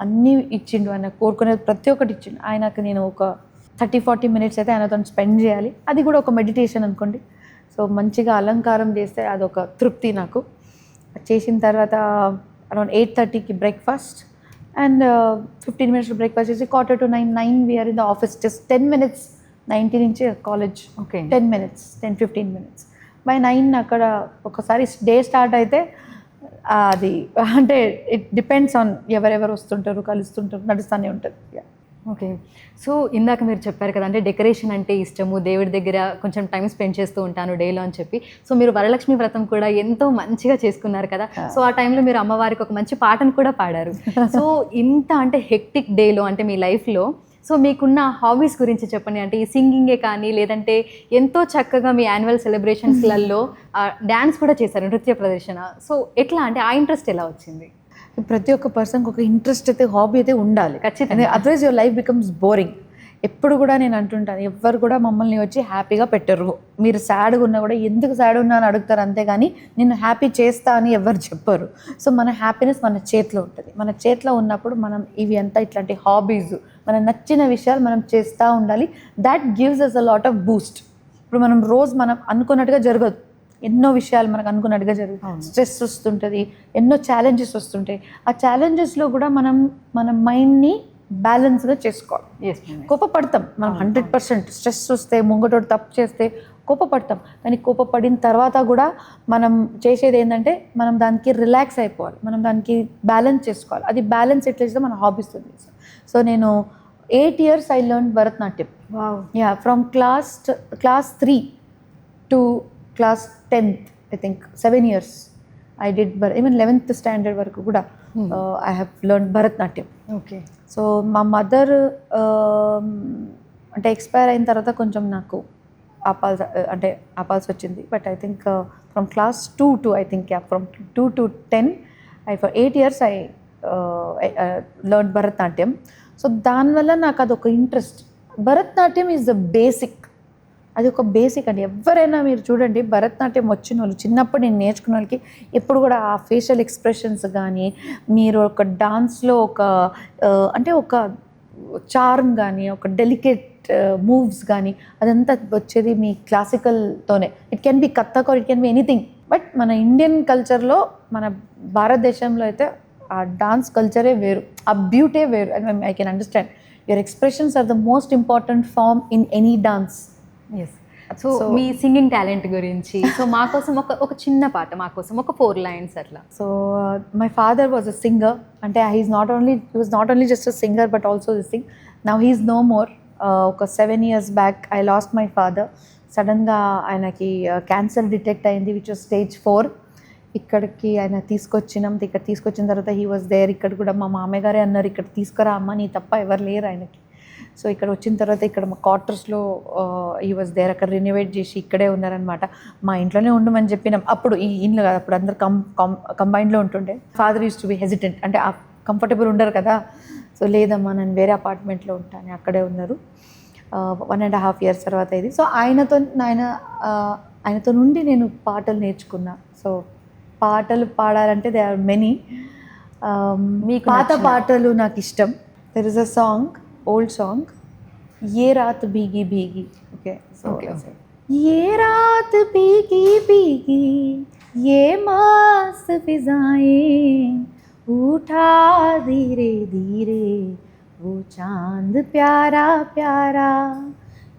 అన్నీ ఇచ్చిండు, ఆయన కోరుకునేది ప్రతి ఒక్కటి ఇచ్చిండు. ఆయనకు నేను ఒక 30-40 minutes అయితే ఆయనతో స్పెండ్ చేయాలి. అది కూడా ఒక మెడిటేషన్ అనుకోండి. సో మంచిగా అలంకారం చేస్తే అదొక తృప్తి నాకు. చేసిన తర్వాత అరౌండ్ 8:30కి బ్రేక్ఫాస్ట్ అండ్ 15 minutes బ్రేక్ఫాస్ట్ చేసి 8:45 we are in the office. Just 10 minutes 90 నుంచి college. Okay, 10 minutes 10-15 minutes. By 9 అక్కడ ఒకసారి డే స్టార్ట్ అయితే అది అంటే ఇట్ డిపెండ్స్ ఆన్ ఎవరెవరు వస్తుంటారు, కలుస్తుంటారు, నడుస్తూనే ఉంటుంది. ఓకే. సో ఇందాక మీరు చెప్పారు కదా, అంటే డెకరేషన్ అంటే ఇష్టము, దేవుడి దగ్గర కొంచెం టైం స్పెండ్ చేస్తూ ఉంటాను డేలో అని చెప్పి. సో మీరు వరలక్ష్మి వ్రతం కూడా ఎంతో మంచిగా చేసుకున్నారు కదా. సో ఆ టైంలో మీరు అమ్మవారికి ఒక మంచి పాటను కూడా పాడారు. సో ఇంత అంటే హెక్టిక్ డేలో, అంటే మీ లైఫ్లో సో మీకున్న హాబీస్ గురించి చెప్పండి. అంటే ఈ సింగింగే కానీ, లేదంటే ఎంతో చక్కగా మీ యాన్యువల్ సెలబ్రేషన్స్లలో డ్యాన్స్ కూడా చేశారు, నృత్య ప్రదర్శన. సో ఎట్లా, అంటే ఆ ఇంట్రెస్ట్ ఎలా వచ్చింది? ప్రతి ఒక్క పర్సన్కి ఒక ఇంట్రెస్ట్ అయితే, హాబీ అయితే ఉండాలి ఖచ్చితంగా. Otherwise your life becomes boring. ఎప్పుడు కూడా నేను అంటుంటాను, ఎవ్వరు కూడా మమ్మల్ని వచ్చి హ్యాపీగా పెట్టరు. మీరు సాడ్గా ఉన్నా కూడా ఎందుకు సాడ్ ఉన్నా అని అడుగుతారు, అంతేగాని నిన్ను హ్యాపీ చేస్తా అని ఎవరు చెప్పరు. సో మన హ్యాపీనెస్ మన చేతిలో ఉంటుంది. మన చేతిలో ఉన్నప్పుడు మనం ఇవి అంతా ఇట్లాంటి హాబీస్, మన నచ్చిన విషయాలు మనం చేస్తూ ఉండాలి. That gives us a lot of boost. ఇప్పుడు మనం రోజు మనం అనుకున్నట్టుగా జరగదు, ఎన్నో విషయాలు మనకు అనుకున్నట్టుగా జరుగుతుంది. స్ట్రెస్ వస్తుంటుంది, ఎన్నో ఛాలెంజెస్ వస్తుంటాయి. ఆ ఛాలెంజెస్లో కూడా మన మైండ్ని బ్యాలెన్స్గా చేసుకోవాలి. కోపపడతాం మనం 100%. స్ట్రెస్ వస్తే, ముంగటోడు తప్పు చేస్తే కోపపడతాం, కానీ కోపపడిన తర్వాత కూడా మనం చేసేది ఏంటంటే మనం దానికి రిలాక్స్ అయిపోవాలి, మనం దానికి బ్యాలెన్స్ చేసుకోవాలి. అది బ్యాలెన్స్ ఎట్లా చేస్తే మన హాబీస్ ఉంది. సో నేను 8 years I learn Bharatanatyam. From class 3 to class 10th, I think 7 years I did, even 11th standard వరకు కూడా I have learned Bharatanatyam. Okay. So మా మదర్ అంటే ఎక్స్పైర్ అయిన తర్వాత కొంచెం నాకు ఆపాల్సి వచ్చింది. But I think from class 2 to I think from 2 to 10 for 8 years I learned Bharatanatyam. So దానివల్ల నాకు అదొక interest. Bharatanatyam is the basic, అది ఒక బేసిక్ అండి. ఎవరైనా మీరు చూడండి, భరతనాట్యం వచ్చిన వాళ్ళు, చిన్నప్పుడు నేను నేర్చుకున్న వాళ్ళకి ఎప్పుడు కూడా ఆ ఫేషియల్ ఎక్స్ప్రెషన్స్ కానీ, మీరు ఒక డాన్స్లో ఒక చార్మ్ కానీ, ఒక డెలికేట్ మూవ్స్ కానీ, అదంతా వచ్చేది మీ క్లాసికల్తోనే. It can be Kathak or it can be anything. But మన ఇండియన్ కల్చర్లో, మన భారతదేశంలో అయితే ఆ డాన్స్ కల్చరే వేరు, ఆ బ్యూటీ వేరు. And I can understand your expressions are the most important form in any dance. Yes. So మీ సింగింగ్ టాలెంట్ గురించి సో మా కోసం ఒక చిన్న పాట, మా కోసం ఒక 4 lines అట్లా. So my father was a singer, అంటే he was not only just a singer but also the sing. Now he's no more. ఒక 7 years back I lost my father. సడన్గా ఆయనకి క్యాన్సర్ డిటెక్ట్ అయింది, విచ్ వాజ్ stage 4. ఇక్కడికి ఆయన ఇక్కడ తీసుకొచ్చిన తర్వాత హీ వాజ్ దేర్. ఇక్కడ కూడా మా మామయ్య గారే అన్నారు, ఇక్కడ తీసుకురా అమ్మ, నీ తప్ప ఎవరు లేరు ఆయనకి. సో ఇక్కడ వచ్చిన తర్వాత ఇక్కడ మా క్వార్టర్స్లో హీ వాజ్ దేర్. అక్కడ రినోవేట్ చేసి ఇక్కడే ఉన్నారనమాట. మా ఇంట్లోనే ఉండమని చెప్పినాం. అప్పుడు ఈ ఇంట్లో కాదు, అప్పుడు అందరు కంబైన్డ్లో ఉంటుండే. Father use to be hesitant, అంటే కంఫర్టబుల్ ఉండరు కదా. సో లేదమ్మా నేను వేరే అపార్ట్మెంట్లో ఉంటాను, అక్కడే ఉన్నారు. 1.5 years తర్వాత ఇది. సో ఆయనతో నుండి నేను పాటలు నేర్చుకున్నా. సో పాటలు పాడాలంటే దే ఆర్ మెనీ. మీకు పాత పాటలు నాకు ఇష్టం. There is a song, old song, ఏ రాత్ భీగి భీగి. ఓకే, సో ఏ రాత్ భీగి భీగి ఏ మस्त फिजाएं उठा धीरे धीरे वो चांद प्यारा प्यारा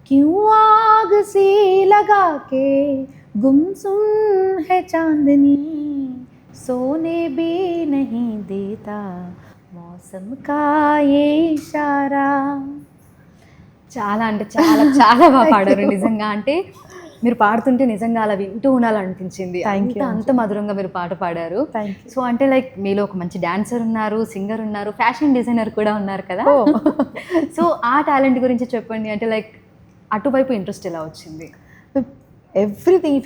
क्यों आग से लगा के गुमसुम है चांदनी सोने भी नहीं देता मौसम का ये इशारा. చాలా అంటే చాలా చాలా బాగా పాడారు నిజంగా. అంటే మీరు పాడుతుంటే నిజంగా అలా వింటూ ఉండాలనిపించింది. అంత మధురంగా మీరు పాట పాడారు. సో అంటే లైక్ మీలో ఒక మంచి డాన్సర్ ఉన్నారు, సింగర్ ఉన్నారు, ఫ్యాషన్ డిజైనర్ కూడా ఉన్నారు కదా. సో ఆ టాలెంట్ గురించి చెప్పండి. అంటే లైక్ అటువైపు ఇంట్రెస్ట్ ఎలా వచ్చింది? Everything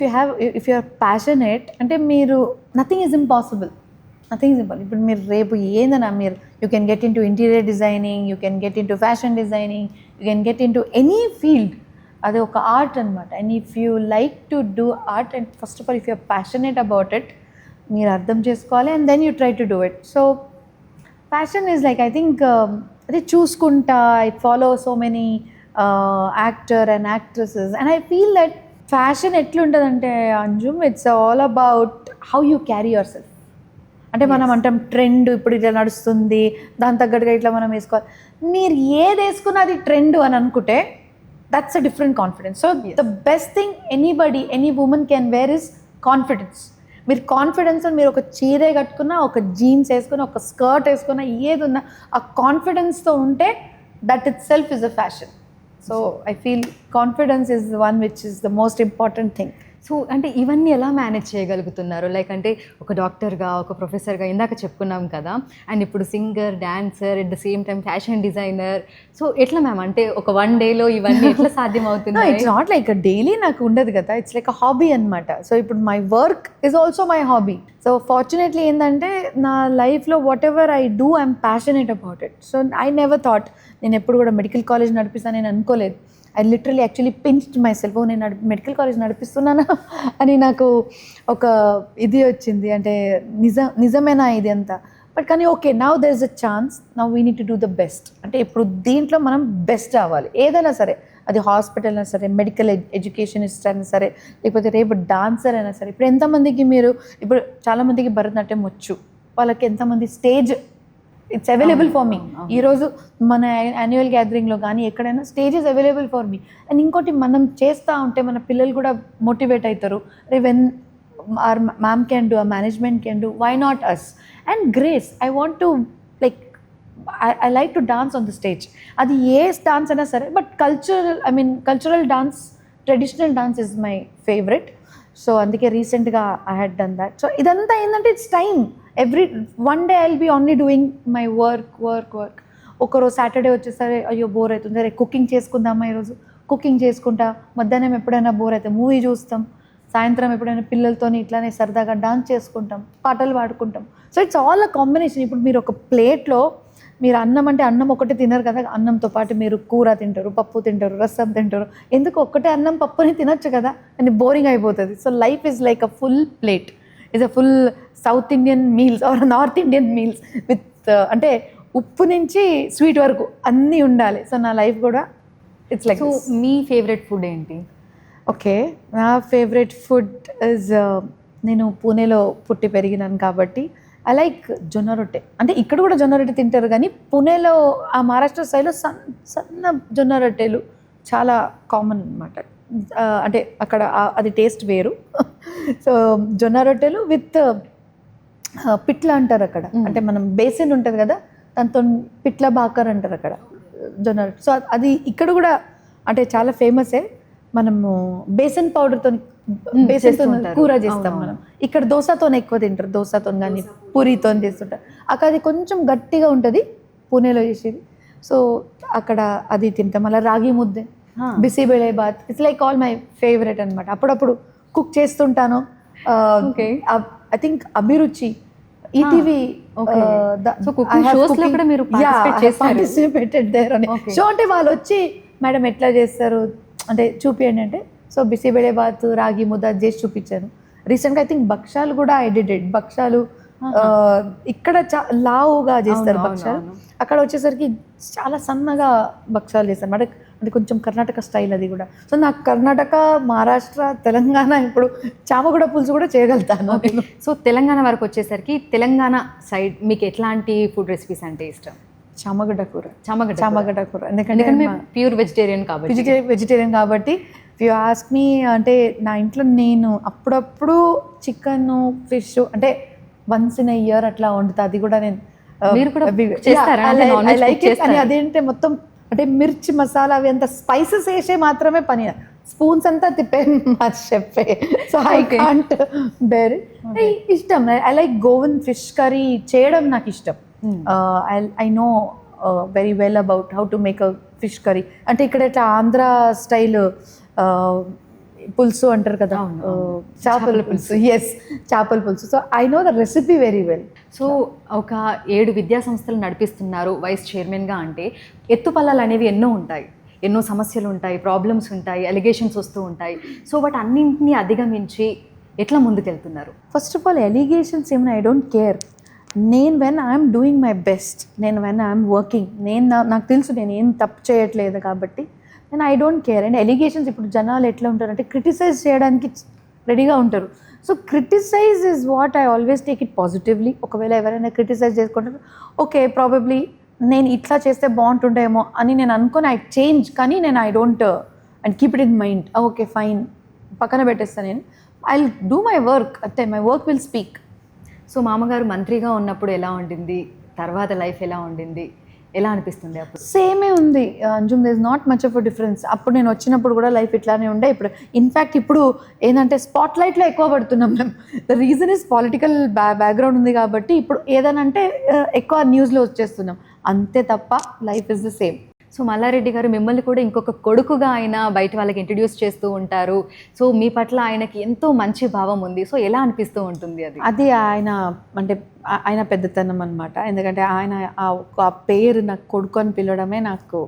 if you are passionate అంటే మీరు నథింగ్ ఈజ్ ఇంపాసిబుల్. ఇప్పుడు మీరు రేపు ఏందన్నా మీరు you can get into interior designing, you can get into fashion designing, you can get into any field. అది ఒక ఆర్ట్ అనమాట. And if you like to do art and first of all if you are passionate about it, మీరు అర్థం చేసుకోవాలి and then you try to do it. So passion is like I think అదే చూసుకుంటా I follow so many actor and actresses and I feel that fashion ఎట్లుంటుందంటే Anjum, it's all about how you carry yourself. అంటే మనం అంటాం trend ఇప్పుడు ఇట్లా నడుస్తుంది, దాని తగ్గట్టుగా ఇట్లా మనం వేసుకోవాలి. మీరు ఏది వేసుకున్నా అది ట్రెండ్ అని అనుకుంటే that's a different confidence. So the best thing any women can where is confidence. మీరు కాన్ఫిడెన్స్, మీరు ఒక చీరే కట్టుకున్నా, ఒక జీన్స్ వేసుకున్నా, ఒక స్కర్ట్ వేసుకున్నా, ఏది ఉన్నా ఆ కాన్ఫిడెన్స్తో ఉంటే that it self is a fashion. So I feel confidence is one which is the most important thing. So అంటే ఇవన్నీ ఎలా మేనేజ్ చేయగలుగుతున్నారు? లైక్ అంటే ఒక డాక్టర్గా, ఒక ప్రొఫెసర్గా ఇందాక చెప్పుకున్నాం కదా, అండ్ ఇప్పుడు singer, dancer, at the same time fashion designer. So ఎట్లా మ్యామ్, అంటే ఒక 1 dayలో ఇవన్నీ ఎట్లా సాధ్యం అవుతుంది? ఇట్స్ నాట్ లైక్ డైలీ నాకు ఉండదు కదా, ఇట్స్ లైక్ అ హాబీ అనమాట. సో ఇప్పుడు my work is also my hobby. So fortunately ఏంటంటే నా లైఫ్లో what ever I do I'm passionate about it. So I never thought నేను ఎప్పుడు కూడా మెడికల్ కాలేజ్ నడిపిస్తాను నేను అనుకోలేదు. I literally actually pinched my self, నేను మెడికల్ కాలేజ్ నడిపిస్తున్నానా అని నాకు ఒక ఇది వచ్చింది. అంటే నిజమేనా ఇది అంతా. బట్ కానీ okay, now there is a chance, now we need to do the best. అంటే ఇప్పుడు దీంట్లో మనం బెస్ట్ అవ్వాలి. ఏదైనా సరే, అది హాస్పిటల్ అయినా సరే, మెడికల్ ఎడ్యుకేషనిస్ట్ అయినా సరే, లేకపోతే రేపు డాన్సర్ అయినా సరే. ఇప్పుడు ఎంతమందికి ఇప్పుడు చాలామందికి భరతనాట్యం వచ్చు, వాళ్ళకి ఎంతమంది stage it's available for me. ఈరోజు మన యాన్యువల్ గ్యాదరింగ్లో కానీ ఎక్కడైనా stage is available for me. And ఇంకోటి, మనం చేస్తూ ఉంటే మన పిల్లలు కూడా మోటివేట్ అవుతారు. రే when our ma'am can do, our management can do, why not us? And grace, I want to like I like to dance on the stage. Adi yes dance ana sare, but cultural dance, traditional dance is my favorite. So andike recent ga I had done that. So idantha endante it's time. Every one day I'll be only doing my work. ఒకరోజు Saturday వచ్చేసరి అయ్యో bore అవుతుంది, సరే cooking చేసుకుందామా, ఈరోజు cooking చేసుకుంటా. మధ్యాహ్నం ఎప్పుడైనా bore అయితే మూవీ చూస్తాం, సాయంత్రం ఎప్పుడైనా పిల్లలతోని ఇట్లానే సరదాగా డాన్స్ చేసుకుంటాం, పాటలు పాడుకుంటాం. So it's all a combination. ఇప్పుడు మీరు ఒక ప్లేట్లో మీరు అన్నం అంటే అన్నం ఒకటి తినరు కదా, అన్నంతో పాటు మీరు కూర తింటారు, పప్పు తింటారు, రసం తింటారు. ఎందుకు ఒక్కటే అన్నం పప్పుని తినొచ్చు కదా, అని బోరింగ్ అయిపోతుంది. So life is like a full plate, is a full south Indian meals or north Indian meals with అంటే ఉప్పు నుంచి స్వీట్ వరకు అన్నీ ఉండాలి. సో నా లైఫ్ కూడా it's like. So me favourite food ఏంటి? ఓకే, నా ఫేవరెట్ ఫుడ్ ఇస్, నేను పూణేలో పుట్టి పెరిగినాను కాబట్టి ఐ లైక్ జొన్న రొట్టె. అంటే ఇక్కడ కూడా జొన్న రొట్టె తింటారు, కానీ పూణేలో ఆ మహారాష్ట్ర సైడ్లో సన్న జొన్న రొట్టెలు చాలా కామన్ అనమాట. అంటే అక్కడ అది టేస్ట్ వేరు. సో జొన్న రొట్టెలు విత్ పిట్ల అంటారు అక్కడ, అంటే మనం బేసిన్ ఉంటుంది కదా దాంతో పిట్ల బాకర్ అంటారు అక్కడ జొన్న రొట్టె. సో అది ఇక్కడ కూడా అంటే చాలా ఫేమసే. మనము బేసన్ పౌడర్తో బేసన్తో కూర చేస్తాం మనం. ఇక్కడ దోశతో ఎక్కువ తింటారు, దోశతో కానీ పూరితో చేస్తుంటారు. అక్కడ అది కొంచెం గట్టిగా ఉంటుంది పూణేలో చేసేది. సో అక్కడ అది తింటాం. అలా ragi mudde, bisibele bath, it's like all my favourite అనమాట. అప్పుడప్పుడు కుక్ చేస్తుంటాను. I think Abhiruchi ETV participated there అని షో. అంటే వాళ్ళు వచ్చి మేడం ఎట్లా చేస్తారు అంటే చూపియండి అంటే, సో బిసిబెళే బాత్ రాగి ముద్ద చేసి చూపించాను. రీసెంట్గా ఐ థింక్ భక్షాలు కూడా ఎడిటెడ్. భక్షాలు ఇక్కడ లావుగా చేస్తారు భక్షాలు, అక్కడ వచ్చేసరికి చాలా సన్నగా భక్షాలు చేస్తారు అన్నమాట. అది కొంచెం కర్ణాటక స్టైల్ అది కూడా. సో నాకు కర్ణాటక, మహారాష్ట్ర, తెలంగాణ, ఇప్పుడు చామగూడ పులుసు కూడా చేయగలుగుతాను. సో తెలంగాణ వరకు వచ్చేసరికి తెలంగాణ సైడ్ మీకు ఎట్లాంటి ఫుడ్ రెసిపీస్ అంటే ఇష్టం? చామగడ్డ కూర. చామగడ్డ కూర ఎందుకంటే ప్యూర్ వెజిటేరియన్ కాబట్టి యు ఆస్క్ మీ, అంటే నా ఇంట్లో నేను అప్పుడప్పుడు చికెన్, ఫిష్ అంటే వన్స్ ఇన్ ఇయర్ అట్లా వండుతా. అది కూడా నేను అదేంటే మొత్తం అంటే మిర్చి మసాలా అవి అంత స్పైసెస్ వేసే మాత్రమే పని, స్పూన్స్ అంతా తిప్పే మా షెఫే. So I can't bear. ఇష్టం, I like Goan fish curry చేయడం నాకు ఇష్టం. I know very well about how to make a fish curry. అంటే ఇక్కడ ఇట్లా ఆంధ్ర స్టైల్ పులుసు అంటారు కదా, చేపల పులుసు. ఎస్, చేపల పులుసు. So I know the recipe very well. So ఒక 7 విద్యా సంస్థలు నడిపిస్తున్నారు వైస్ చైర్మన్గా అంటే ఎత్తుపల్లాలు అనేవి ఎన్నో ఉంటాయి, ఎన్నో సమస్యలు ఉంటాయి, ప్రాబ్లమ్స్ ఉంటాయి, అలిగేషన్స్ వస్తూ ఉంటాయి. సో వాటి అన్నింటినీ అధిగమించి ఎట్లా ముందుకెళ్తున్నారు? ఫస్ట్ ఆఫ్ ఆల్ ఎలిగేషన్స్ ఏమైనా ఐ డోంట్ కేర్. నేను when I'm doing my best, నేను వెన్ ఐఎమ్ వర్కింగ్, నాకు తెలుసు నేను ఏం తప్పు చేయట్లేదు కాబట్టి నేను I don't care. And allegations ఇప్పుడు జనాలు ఎట్లా ఉంటారంటే క్రిటిసైజ్ చేయడానికి రెడీగా ఉంటారు. So criticise is what I always take it positively. ఒకవేళ ఎవరైనా క్రిటిసైజ్ చేసుకుంటారు, ఓకే ప్రాబబ్లీ నేను ఇట్లా చేస్తే బాగుంటుండేమో అని నేను అనుకొని ఐ చేంజ్, కానీ నేను I don't and keep it in mind. Okay fine పక్కన పెట్టేస్తాను నేను. I will do my work, అంతే, my work will speak. So మామగారు మంత్రిగా ఉన్నప్పుడు ఎలా ఉండింది, తర్వాత లైఫ్ ఎలా ఉండింది, ఎలా అనిపిస్తుంది అప్పుడు? సేమే ఉంది Anjum, there is not much of a difference. అప్పుడు నేను వచ్చినప్పుడు కూడా లైఫ్ ఇట్లానే ఉండే. ఇప్పుడు ఇన్ఫ్యాక్ట్ ఇప్పుడు ఏంటంటే స్పాట్ లైట్లో ఎక్కువ పడుతున్నాం మేము. The reason is political background ఉంది కాబట్టి ఇప్పుడు ఏదనంటే ఎక్కువ న్యూస్లో వచ్చేస్తున్నాం, అంతే తప్ప life is the same. So Malla Reddy గారు మిమ్మల్ని కూడా ఇంకొక కొడుకుగా ఆయన బయట వాళ్ళకి ఇంట్రడ్యూస్ చేస్తూ ఉంటారు. సో మీ పట్ల ఆయనకి ఎంతో మంచి భావం ఉంది. సో ఎలా అనిపిస్తూ ఉంటుంది అది? అది ఆయన అంటే ఆయన పెద్దతనం అనమాట. ఎందుకంటే ఆయన ఆ పేరు నాకు కొడుకు అని పిలవడమే నాకు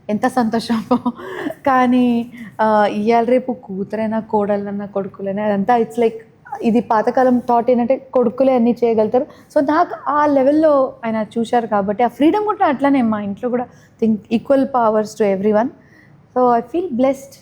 ఎంత సంతోషమో. కానీ ఇవాళ రేపు కూతురైనా కోడలన్నా కొడుకులైనా అదంతా ఇట్స్ లైక్ ఇది పాతకాలం థాట్ ఏంటంటే కొడుకులే అన్నీ చేయగలుగుతారు. సో నాకు ఆ లెవెల్లో ఆయన చూశారు కాబట్టి ఆ ఫ్రీడమ్ కూడా అట్లానే మా ఇంట్లో కూడా think equal powers to every one. So I feel blessed.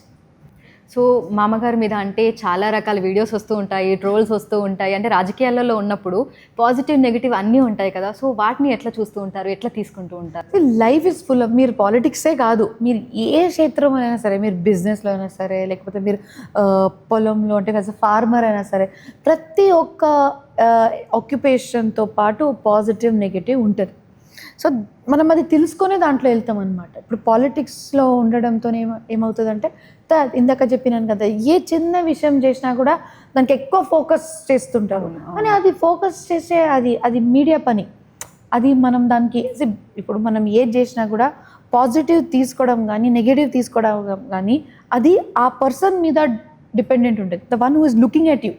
So మామగారి మీద అంటే చాలా రకాల వీడియోస్ వస్తూ ఉంటాయి, ట్రోల్స్ వస్తూ ఉంటాయి. అంటే రాజకీయాలలో ఉన్నప్పుడు పాజిటివ్ నెగిటివ్ అన్నీ ఉంటాయి కదా. సో వాటిని ఎట్లా చూస్తూ ఉంటారు, ఎట్లా తీసుకుంటూ ఉంటారు? లైఫ్ ఇస్ ఫుల్ ఆఫ్, మీరు పాలిటిక్సే కాదు, మీరు ఏ క్షేత్రంలో అయినా సరే, మీరు బిజినెస్లో అయినా సరే, లేకపోతే మీరు పొలంలో అంటే కదా ఫార్మర్ అయినా సరే, ప్రతి ఒక్క ఆక్యుపేషన్తో పాటు పాజిటివ్ నెగిటివ్ ఉంటుంది. సో మనం అది తెలుసుకొని దాంట్లో వెళ్తాం అనమాట. ఇప్పుడు పాలిటిక్స్లో ఉండడంతో ఏమవుతుందంటే ఇందాక చెప్పినాను కదా, ఏ చిన్న విషయం చేసినా కూడా దానికి ఎక్కువ ఫోకస్ చేస్తుంటారు. కానీ అది ఫోకస్ చేసే అది మీడియా పని. అది మనం దానికి ఇప్పుడు మనం ఏది చేసినా కూడా పాజిటివ్ తీసుకోవడం కానీ నెగిటివ్ తీసుకోవడం కానీ అది ఆ పర్సన్ మీద డిపెండెంట్ ఉంటుంది. The one who is looking at you,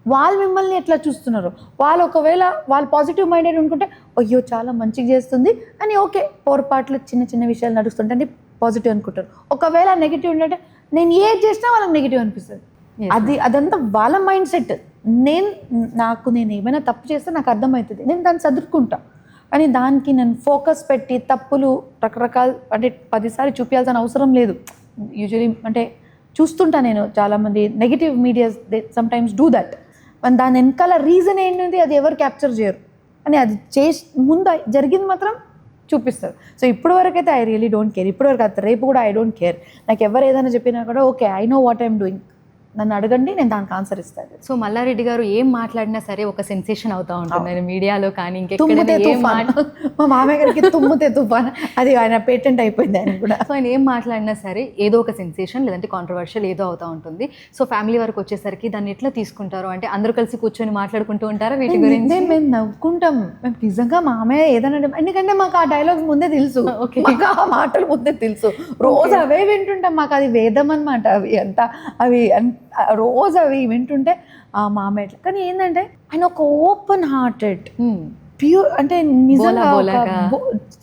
వాళ్ళు మిమ్మల్ని ఎట్లా చూస్తున్నారు. వాళ్ళు ఒకవేళ వాళ్ళు పాజిటివ్ మైండెడ్ అనుకుంటే అయ్యో చాలా మంచిగా చేస్తుంది అని, ఓకే పొరపాట్లు చిన్న చిన్న విషయాలు నడుస్తుంటే అంటే పాజిటివ్ అనుకుంటారు. ఒకవేళ నెగిటివ్ ఉంటే నేను ఏది చేసినా వాళ్ళకి నెగిటివ్ అనిపిస్తుంది. అదంతా వాళ్ళ మైండ్ సెట్. నేను ఏమైనా తప్పు చేస్తే నాకు అర్థమవుతుంది, నేను దాన్ని చదువుకుంటా. కానీ దానికి నేను ఫోకస్ పెట్టి తప్పులు రకరకాల అంటే 10 సార్లు చూపించాల్సిన అవసరం లేదు. యూజువలీ అంటే చూస్తుంటా నేను చాలామంది negative medias they sometimes do that. దాని వెనకాల రీజన్ ఏంటంటే అది ఎవరు క్యాప్చర్ చేయరు. అని అది ముందు జరిగింది మాత్రం చూపిస్తారు. సో ఇప్పుడు వరకు అయితే ఐ రియలీ డోంట్ కేర్. ఇప్పుడు వరకు అయితే రేపు కూడా ఐ డోంట్ కేర్. నాకు ఎవరు ఏదైనా చెప్పినా కూడా okay, I know what I'm doing, నన్ను అడగండి, నేను దానికి ఆన్సర్ ఇస్తాను. సో మల్లారెడ్డి గారు ఏం మాట్లాడినా సరే ఒక సెన్సేషన్ అవుతా ఉంటుంది మీడియాలో కానీ తుమ్మితే ఇంకెక్కడ తుఫాన్, మా మామయ్య గారికి తుమ్మితే తుఫాన్, అది ఆయన పేటెంట్ అయిపోయింది ఆయన కూడా. సో ఆయన ఏం మాట్లాడినా సరే ఏదో ఒక సెన్సేషన్ లేదంటే కాంట్రవర్షియల్ ఏదో అవుతూ ఉంటుంది. సో ఫ్యామిలీ వరకు వచ్చేసరికి దాన్ని ఎట్లా తీసుకుంటారు అంటే అందరూ కలిసి కూర్చొని మాట్లాడుకుంటూ ఉంటారా వీటి గురించి? మేము నవ్వుకుంటాం. మేము నిజంగా మామయ్య ఏదైనా ఎందుకంటే మాకు ఆ డైలాగ్స్ ముందే తెలుసు, మాకు ఆ మాటలు ముందే తెలుసు, రోజు అవే వింటుంటాం. మాకు అది వేదం అనమాట. అవి రోజు అవి వింటుంటే ఆ మామయ్య. కానీ ఏంటంటే ఆయన ఒక ఓపెన్ హార్టెడ్ ప్యూర్, అంటే నిజంగా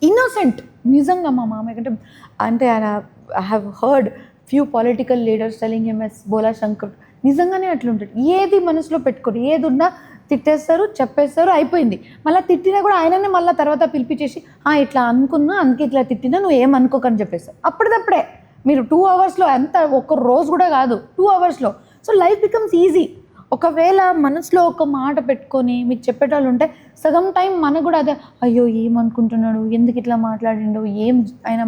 ఇన్నోసెంట్. నిజంగా మా మామయ్య అంటే ఆయన I have heard few political leaders telling him as Bhola Shankar. నిజంగానే అట్లుంటాడు. ఏది మనసులో పెట్టుకోరు, ఏది ఉన్నా తిట్టేస్తారు, చెప్పేస్తారు, అయిపోయింది. మళ్ళీ తిట్టినా కూడా ఆయననే మళ్ళీ తర్వాత పిలిపించేసి ఇట్లా అనుకున్నా, అందుకే ఇట్లా తిట్టినా, నువ్వు ఏమనుకోకని చెప్పేస్తారు. అప్పటిదప్పుడే మీరు 2 అవర్స్లో, అంత ఒక్క రోజు కూడా కాదు, 2 అవర్స్లో. So life becomes easy. ఒకవేళ మనసులో ఒక మాట పెట్టుకొని మీకు చెప్పేటోళ్ళు ఉంటే సగం టైం మనకు కూడా అదే, అయ్యో ఏమనుకుంటున్నాడు, ఎందుకు ఇట్లా మాట్లాడిండు, ఏం ఆయన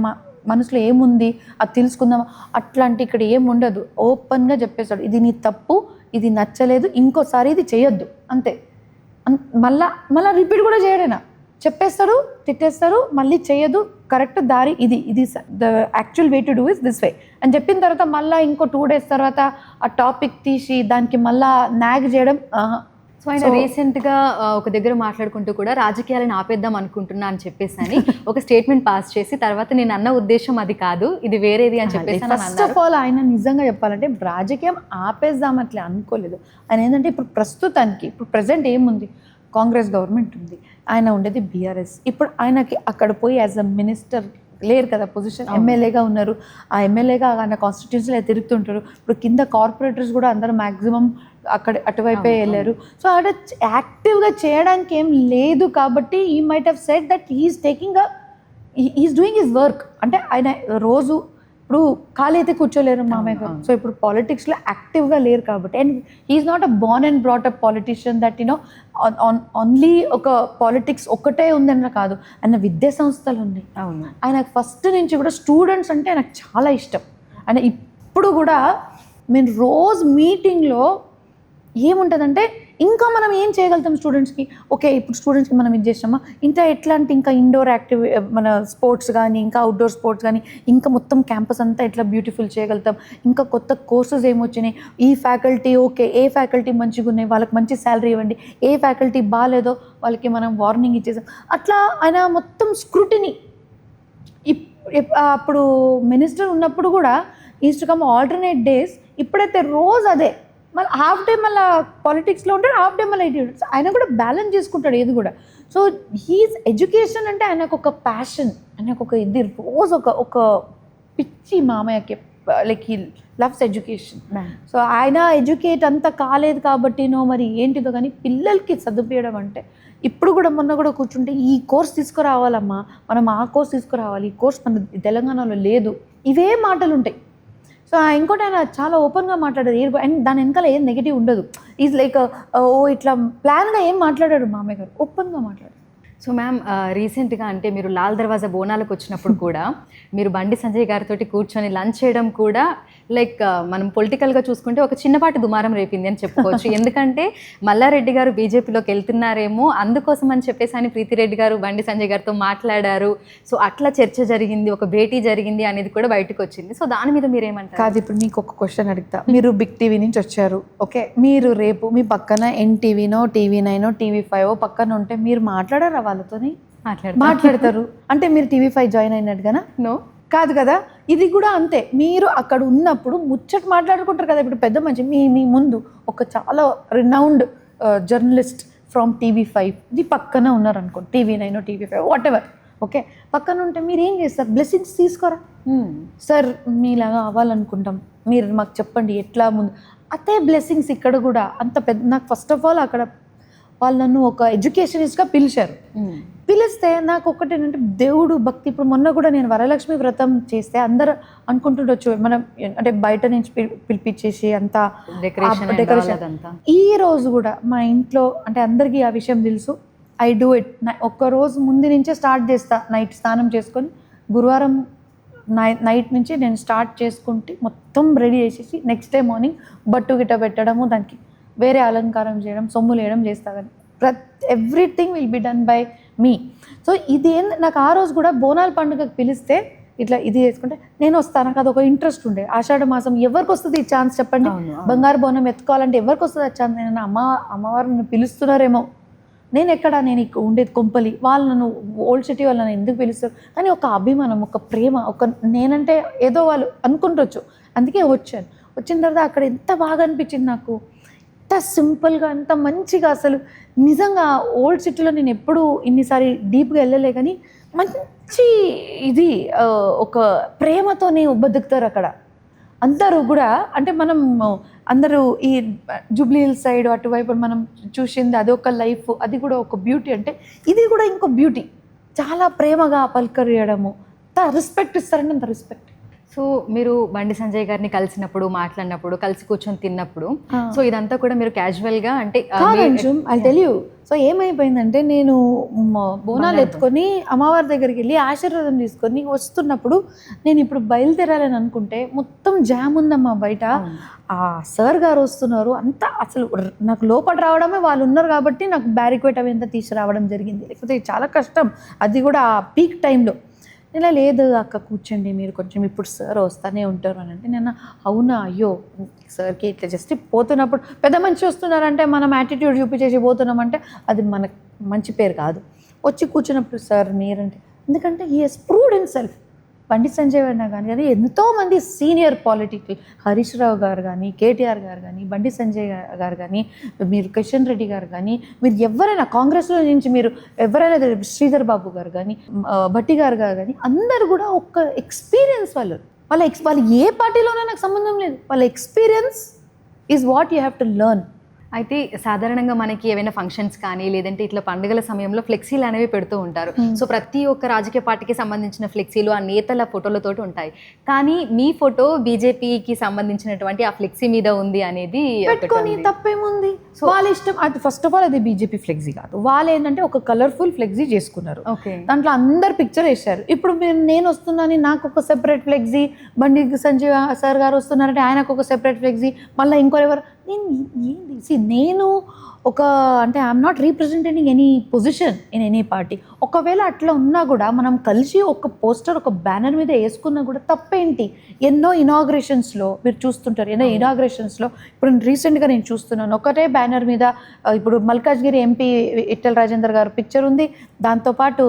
మనసులో ఏముంది అది తెలుసుకుందాం, అట్లాంటి ఇక్కడ ఏం ఉండదు. ఓపెన్గా చెప్పేస్తాడు, ఇది నీ తప్పు, ఇది నచ్చలేదు, ఇంకోసారి ఇది చేయొద్దు, అంతే. మళ్ళా రిపీట్ కూడా చేయడేనా, చెప్పేస్తాడు, తిట్టేస్తాడు, మళ్ళీ చేయదు, కరెక్ట్ దారి ఇది the actual way to do is this way అని చెప్పిన తర్వాత మళ్ళీ ఇంకో 2 days తర్వాత ఆ టాపిక్ తీసి దానికి మళ్ళా నాగ్ చేయడం. సో ఆయన రీసెంట్గా ఒక దగ్గర మాట్లాడుకుంటూ కూడా రాజకీయాలను ఆపేద్దాం అనుకుంటున్నా అని చెప్పేసి అని ఒక స్టేట్మెంట్ పాస్ చేసి తర్వాత నేను అన్న ఉద్దేశం అది కాదు, ఇది వేరేది అని చెప్పేసి. ఫస్ట్ ఆఫ్ ఆల్ ఆయన నిజంగా చెప్పాలంటే రాజకీయం ఆపేద్దాం అట్లా అనుకోలేదు. ఆయన ఏంటంటే ఇప్పుడు ప్రస్తుతానికి ఇప్పుడు ప్రజెంట్ ఏముంది, కాంగ్రెస్ గవర్నమెంట్ ఉంది, ఆయన ఉండేది బీఆర్ఎస్. ఇప్పుడు ఆయనకి అక్కడ పోయి యాజ్ అ మినిస్టర్ లేరు కదా పొజిషన్, ఎమ్మెల్యేగా ఉన్నారు. ఆ ఎమ్మెల్యేగా ఆయన కాన్స్టిట్యూన్సీలో తిరుగుతుంటారు. ఇప్పుడు కింద కార్పొరేటర్స్ కూడా అందరూ మ్యాక్సిమం అటువైపే వెళ్ళారు. సో అక్కడ యాక్టివ్గా చేయడానికి ఏం లేదు కాబట్టి he might have said that he's doing his work. అంటే ఆయన రోజు ఇప్పుడు ఖాళీ అయితే కూర్చోలేరు మామయ్య గారు. సో ఇప్పుడు పాలిటిక్స్లో యాక్టివ్గా లేరు కాబట్టి, and he's not a born and brought up politician that only ఒక పాలిటిక్స్ ఒక్కటే ఉందన్న కాదు, ఆయన విద్యా సంస్థలు ఉన్నాయి. ఆయన ఫస్ట్ నుంచి కూడా స్టూడెంట్స్ అంటే ఆయనకు చాలా ఇష్టం. ఆయన ఇప్పుడు కూడా మేము రోజు మీటింగ్లో ఏముంటుందంటే ఇంకా మనం ఏం చేయగలుగుతాం స్టూడెంట్స్కి, ఓకే ఇప్పుడు స్టూడెంట్స్కి మనం ఇది చేసామా, ఇంకా ఎట్లాంటి ఇంకా ఇండోర్ మన స్పోర్ట్స్ కానీ ఇంకా అవుట్డోర్ స్పోర్ట్స్ కానీ ఇంకా మొత్తం క్యాంపస్ అంతా ఎట్లా బ్యూటిఫుల్ చేయగలుగుతాం, ఇంకా కొత్త కోర్సెస్ ఏమొచ్చినాయి, ఈ ఫ్యాకల్టీ ఓకే, ఏ ఫ్యాకల్టీ మంచిగా ఉన్నాయి వాళ్ళకి మంచి శాలరీ ఇవ్వండి, ఏ ఫ్యాకల్టీ బాగాలేదో వాళ్ళకి మనం వార్నింగ్ ఇచ్చేసాం. అట్లా ఆయన మొత్తం స్క్రూటినీ. అప్పుడు మినిస్టర్ ఉన్నప్పుడు కూడా is to come alternate days, ఇప్పుడైతే రోజు అదే, మళ్ళీ హాఫ్ డే మళ్ళీ పాలిటిక్స్లో ఉంటాడు, హాఫ్ డే మళ్ళీ ఇది. ఆయన కూడా బ్యాలెన్స్ చేసుకుంటాడు ఏది కూడా. సో హీస్ ఎడ్యుకేషన్ అంటే ఆయనకు ఒక ప్యాషన్, ఆయనకు ఒక ఇది రోజు ఒక పిచ్చి మామయ్యకి, like he loves education. So ఆయన ఎడ్యుకేట్ అంతా కాలేదు కాబట్టినో మరి ఏంటిదో కానీ పిల్లలకి చదివించడం అంటే, ఇప్పుడు కూడా మొన్న కూడా కూర్చుంటే ఈ కోర్స్ తీసుకురావాలమ్మా, మనం ఆ కోర్స్ తీసుకురావాలి, ఈ కోర్స్ మన తెలంగాణలో లేదు, ఇవే మాటలు ఉంటాయి. సో ఇంకోటి ఆయన చాలా ఓపెన్గా మాట్లాడారు, అండ్ దాని వెనకాల ఏం నెగిటివ్ ఉండదు. ఈజ్ లైక్ ఇట్లా ప్లాన్గా ఏం మాట్లాడాడు మామయ్య గారు, ఓపెన్గా మాట్లాడారు. సో మ్యామ్ రీసెంట్గా అంటే మీరు లాల్ దర్వాజా బోనాలకు వచ్చినప్పుడు కూడా మీరు బండి సంజయ్ గారితో కూర్చొని లంచ్ చేయడం కూడా లైక్ మనం పొలిటికల్గా చూసుకుంటే ఒక చిన్నపాటి దుమారం రేపింది అని చెప్పుకోవచ్చు. ఎందుకంటే మల్లారెడ్డి గారు బీజేపీలోకి వెళ్తున్నారేమో అందుకోసం అని చెప్పేసి అని ప్రీతిరెడ్డి గారు బండి సంజయ్ గారితో మాట్లాడారు. సో అట్లా చర్చ జరిగింది, ఒక భేటీ జరిగింది అనేది కూడా బయటకు వచ్చింది. సో దాని మీద మీరేమంటారు? కాదు, ఇప్పుడు మీకు ఒక క్వశ్చన్ అడుగుతా. మీరు బిగ్ టీవీ నుంచి వచ్చారు, ఓకే, మీరు రేపు మీ పక్కన ఎన్టీవీనో, TV9, TV5 పక్కన ఉంటే మీరు మాట్లాడారా వాళ్ళతోని? మాట్లాడతారు. అంటే మీరు TV5 జాయిన్ అయినట్టుగానా? నో, కాదు కదా. ఇది కూడా అంతే, మీరు అక్కడ ఉన్నప్పుడు ముచ్చట మాట్లాడుకుంటారు కదా. ఇప్పుడు పెద్ద మంచి మీ ముందు ఒక చాలా రినౌండ్ జర్నలిస్ట్ ఫ్రమ్ TV5 ఇది పక్కన ఉన్నారు అనుకోండి, TV9, TV5 what ever, okay, పక్కన ఉంటే మీరు ఏం చేస్తారు? బ్లెస్సింగ్స్ తీసుకోరా? సార్ మీలాగా అవ్వాలనుకుంటాం, మీరు మాకు చెప్పండి ఎట్లా ముందు. అదే బ్లెస్సింగ్స్ ఇక్కడ కూడా అంత పెద్ద. నాకు ఫస్ట్ ఆఫ్ ఆల్ అక్కడ వాళ్ళు నన్ను ఒక ఎడ్యుకేషనిస్ట్గా పిలిచారు. పిలిస్తే నాకు ఒకటేంటంటే దేవుడు భక్తి. ఇప్పుడు మొన్న కూడా నేను వరలక్ష్మి వ్రతం చేస్తే అందరూ అనుకుంటుండొచ్చు మనం అంటే బయట నుంచి పిలిపించేసి అంతా డెకరేషన్. ఈ రోజు కూడా మా ఇంట్లో అంటే అందరికీ ఆ విషయం తెలుసు, ఐ డూ ఇట్. ఒక్కరోజు ముందు నుంచే స్టార్ట్ చేస్తా. నైట్ స్నానం చేసుకొని గురువారం నైట్ నుంచి నేను స్టార్ట్ చేసుకుంటే మొత్తం రెడీ చేసేసి నెక్స్ట్ డే మార్నింగ్ బట్టు గిట్ట పెట్టడము, దానికి వేరే అలంకారం చేయడం, సొమ్ములు వేయడం చేస్తా. కానీ everything will be done by me. So ఇది నాకు ఆ రోజు కూడా బోనాల పండుగకు పిలిస్తే ఇట్లా ఇది చేసుకుంటే నేను వస్తాను. నాకు అదొక ఇంట్రెస్ట్ ఉండే. ఆషాఢ మాసం ఎవరికి వస్తుంది ఈ ఛాన్స్ చెప్పండి? బంగారు బోనం ఎత్తుకోవాలంటే ఎవరికి వస్తుంది ఆ ఛాన్స్? నేను అమ్మవారు నన్ను పిలుస్తున్నారేమో, నేను నేను ఇక్కడ ఉండేది కొంపలి, వాళ్ళు నన్ను ఓల్డ్ సిటీ వాళ్ళు నన్ను ఎందుకు పిలుస్తారు? కానీ ఒక అభిమానం, ఒక ప్రేమ, నేనంటే ఏదో వాళ్ళు అనుకుంటొచ్చు. అందుకే వచ్చాను. వచ్చిన తర్వాత అక్కడ ఎంత బాగా అనిపించింది నాకు, ఎంత సింపుల్గా, ఎంత మంచిగా. అసలు నిజంగా ఓల్డ్ సిటీలో నేను ఎప్పుడు ఇన్నిసారి డీప్గా వెళ్ళలే, కానీ మంచి ఇది ఒక ప్రేమతోనే బతుకుతారు అక్కడ అందరూ కూడా. అంటే మనం అందరూ ఈ జూబ్లీ హిల్స్ సైడ్ అటువైపు మనం చూసింది అదొక లైఫ్, అది కూడా ఒక బ్యూటీ. అంటే ఇది కూడా ఇంకో బ్యూటీ. చాలా ప్రేమగా పలకరియడము, అంత రెస్పెక్ట్ ఇస్తారంటే అంత రెస్పెక్ట్. సో మీరు బండి సంజయ్ గారిని కలిసినప్పుడు, మాట్లాడినప్పుడు, కలిసి కూర్చొని తిన్నప్పుడు, సో ఇదంతా కూడా మీరు క్యాజువల్గా అంటే ఐ టెల్ యూ. సో ఏమైపోయిందంటే నేను బోనాలు ఎత్తుకొని అమ్మవారి దగ్గరికి వెళ్ళి ఆశీర్వాదం తీసుకొని వస్తున్నప్పుడు, నేను ఇప్పుడు బయలుదేరాలని అనుకుంటే మొత్తం జామ్ ఉందమ్మా బయట. ఆ సార్ గారు వస్తున్నారు, అంతా అసలు నాకు లోపల రావడమే, వాళ్ళు ఉన్నారు కాబట్టి నాకు బ్యారికేడ్ అవి ఎంత తీసుకురావడం జరిగింది. లేకపోతే చాలా కష్టం, అది కూడా ఆ పీక్ టైంలో. ఇలా లేదు అక్క కూర్చోండి మీరు కొంచెం, ఇప్పుడు సార్ వస్తూనే ఉంటారు అని అంటే, నేను అవునా అయ్యో సార్కి ఇట్లా జస్ట్ పోతున్నప్పుడు పెద్ద మనిషి వస్తున్నారంటే మనం యాటిట్యూడ్ చూపించేసి పోతున్నామంటే అది మనకు మంచి పేరు కాదు. వచ్చి కూర్చున్నప్పుడు సార్ మీరంటే, ఎందుకంటే he has proved himself. Bandi Sanjay అయినా కానీ ఎంతోమంది సీనియర్ పొలిటికల్, హరీష్ రావు గారు కానీ, కేటీఆర్ గారు కానీ, బండి సంజయ్ గారు కానీ, మీరు కిషన్ రెడ్డి గారు కానీ, మీరు ఎవరైనా కాంగ్రెస్లో నుంచి మీరు ఎవరైనా, శ్రీధర్ బాబు గారు కానీ, భట్టి గారు కానీ, అందరు కూడా ఒక ఎక్స్పీరియన్స్ వాళ్ళు ఏ పార్టీలోనే నాకు సంబంధం లేదు. వాళ్ళ experience is what you have to learn. అయితే సాధారణంగా మనకి ఏవైనా ఫంక్షన్స్ కానీ లేదంటే ఇట్లా పండుగల సమయంలో ఫ్లెక్సీలు అనేవి పెడుతూ ఉంటారు. సో ప్రతి ఒక్క రాజకీయ పార్టీకి సంబంధించిన ఫ్లెక్సీలు ఆ నేతల ఫోటోలతోటి ఉంటాయి. కానీ మీ ఫోటో బీజేపీకి సంబంధించినటువంటి ఆ ఫ్లెక్సీ మీద ఉంది అనేది పెట్టుకొని తప్పేముంది? వాళ్ళ ఇష్టం. అది ఫస్ట్ ఆఫ్ ఆల్ అది బీజేపీ ఫ్లెక్సీ కాదు. వాళ్ళు ఏంటంటే ఒక కలర్ఫుల్ ఫ్లెక్సీ చేసుకున్నారు, దాంట్లో అందరు పిక్చర్ వేశారు. ఇప్పుడు నేను వస్తున్నాను, నాకు ఒక separate flexi, Bandi Sanjay sir గారు వస్తున్నారంటే ఆయనకు ఒక సెపరేట్ ఫ్లెక్సీ, మళ్ళీ ఇంకోరెవరు. నేను ఒక అంటే I'm not representing any position in any party. ఒకవేళ అట్లా ఉన్నా కూడా మనం కలిసి ఒక పోస్టర్, ఒక బ్యానర్ మీద వేసుకున్నా కూడా తప్పేంటి? ఎన్నో ఇనాగ్రేషన్స్లో మీరు చూస్తుంటారు, ఇనాగ్రేషన్స్లో ఇప్పుడు రీసెంట్గా నేను చూస్తున్నాను, ఒకటే బ్యానర్ మీద ఇప్పుడు మల్కాజ్గిరి ఎంపీ ఇట్టెల రాజేందర్ గారు పిక్చర్ ఉంది, దాంతోపాటు